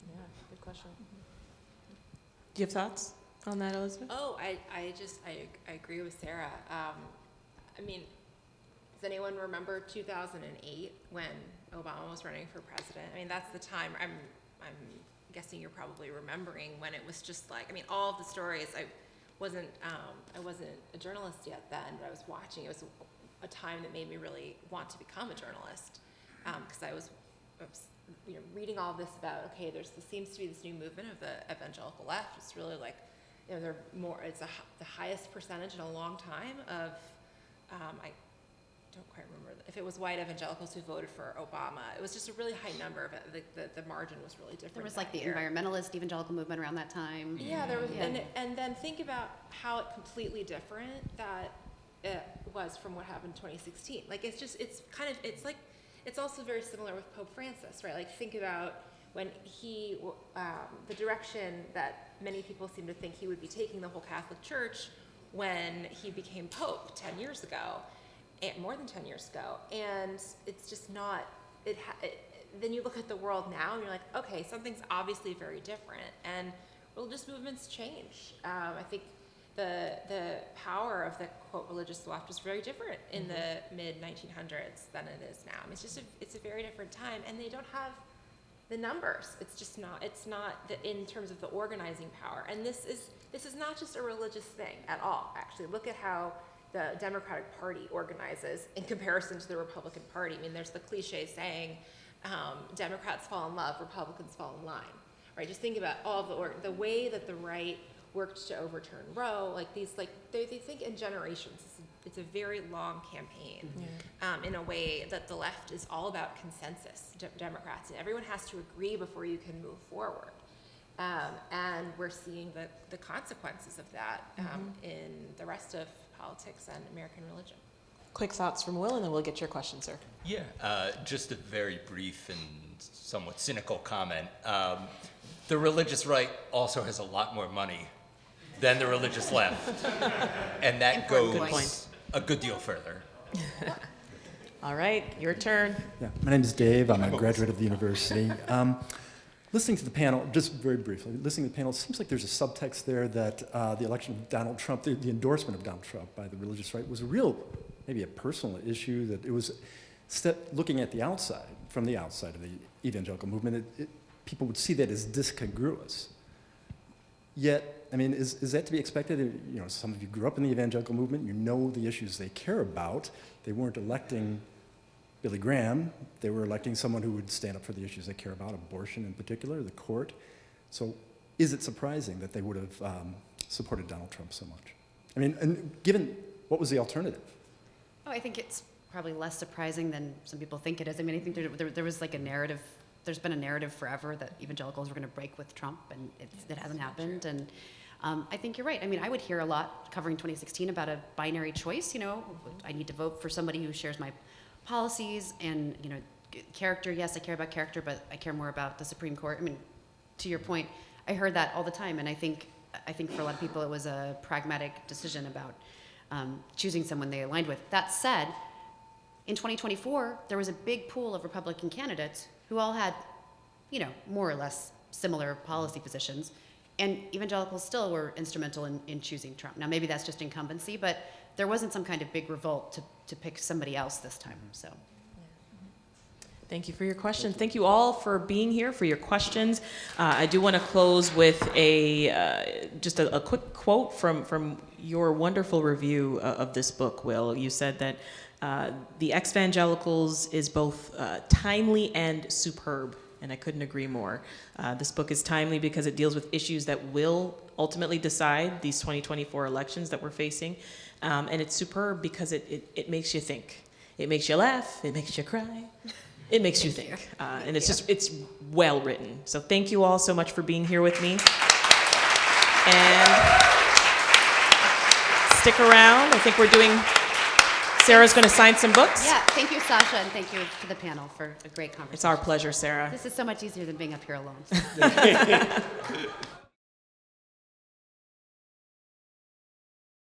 yeah, good question. Do you have thoughts on that, Elizabeth? Oh, I agree with Sarah. I mean, does anyone remember 2008 when Obama was running for president? I mean, that's the time. I'm guessing you're probably remembering when it was just like, I mean, all of the stories. I wasn't a journalist yet then, but I was watching. It was a time that made me really want to become a journalist, because I was reading all this about, okay, there seems to be this new movement of the evangelical left. It's really like, they're more, it's the highest percentage in a long time of, I don't quite remember if it was white evangelicals who voted for Obama. It was just a really high number of it. The margin was really different. There was like the year. environmentalist evangelical movement around that time. Yeah, there was, Yeah. and then think about how completely different that it was from what happened in 2016. Like, it's also very similar with Pope Francis, right? Like, think about when the direction that many people seem to think he would be taking the whole Catholic Church when he became Pope 10 years ago, and more than 10 years ago. And it's just not, then you look at the world now and you're like, okay, something's obviously very different, and religious movements change. I think the power of the quote religious left was very different in the mid 1900s than it is now. I mean, it's a very different time, and they don't have the numbers. It's not in terms of the organizing power. And this is not just a religious thing at all. Actually, look at how the Democratic Party organizes in comparison to the Republican Party. I mean, there's the cliche saying, Democrats fall in love, Republicans fall in line, right? Just think about all of the way that the right worked to overturn Roe, they think in generations. It's a very long campaign, in a way that the left is all about consensus, Democrats, and everyone has to agree before you can move forward. And we're seeing the consequences of that in the rest of politics and American religion. Quick thoughts from Will, and then we'll get your question, sir. Yeah, just a very brief and somewhat cynical comment. The religious right also has a lot more money than the religious left, and that Important goes a good deal further. All right, your turn. Yeah, my name is Dave. I'm a graduate of the university. Listening to the panel, just very briefly, listening to the panel, it seems like there's a subtext there that the election of Donald Trump, the endorsement of Donald Trump by the religious right was maybe a personal issue, that it was looking at the outside, from the outside of the evangelical movement, people would see that as discongruous. Yet, I mean, is that to be expected? Some of you grew up in the evangelical movement, you know the issues they care about. They weren't electing Billy Graham, they were electing someone who would stand up for the issues they care about, abortion in particular, the court. So is it surprising that they would have supported Donald Trump so much? I mean, and given, what was the alternative? Oh, I think it's probably less surprising than some people think it is. I mean, I think there was like a narrative, there's been a narrative forever that evangelicals were going to break with Trump, and it hasn't happened. And I think you're right. I mean, I would hear a lot covering 2016 about a binary choice. I need to vote for somebody who shares my policies, and character. Yes, I care about character, but I care more about the Supreme Court. I mean, to your point, I heard that all the time, and I think for a lot of people it was a pragmatic decision about choosing someone they aligned with. That said, in 2024, there was a big pool of Republican candidates who all had, more or less similar policy positions, and evangelicals still were instrumental in choosing Trump. Now, maybe that's just incumbency, but there wasn't some kind of big revolt to pick somebody else this time. So, Thank you for your question. Thank you all for being here, for your questions. I do want to close with just a quick quote from your wonderful review of this book, Will. You said that the Exvangelicals is both timely and superb, and I couldn't agree more. This book is timely because it deals with issues that will ultimately decide these 2024 elections that we're facing, and it's superb because it makes you think. It makes you laugh, it makes you cry, it makes you think, and it's well written. So thank you all so much for being here with me, and stick around. I think Sarah's going to sign some books. yeah, thank you, Sasha, and thank you to the panel for a great conversation. It's our pleasure, Sarah. This is so much easier than being up here alone.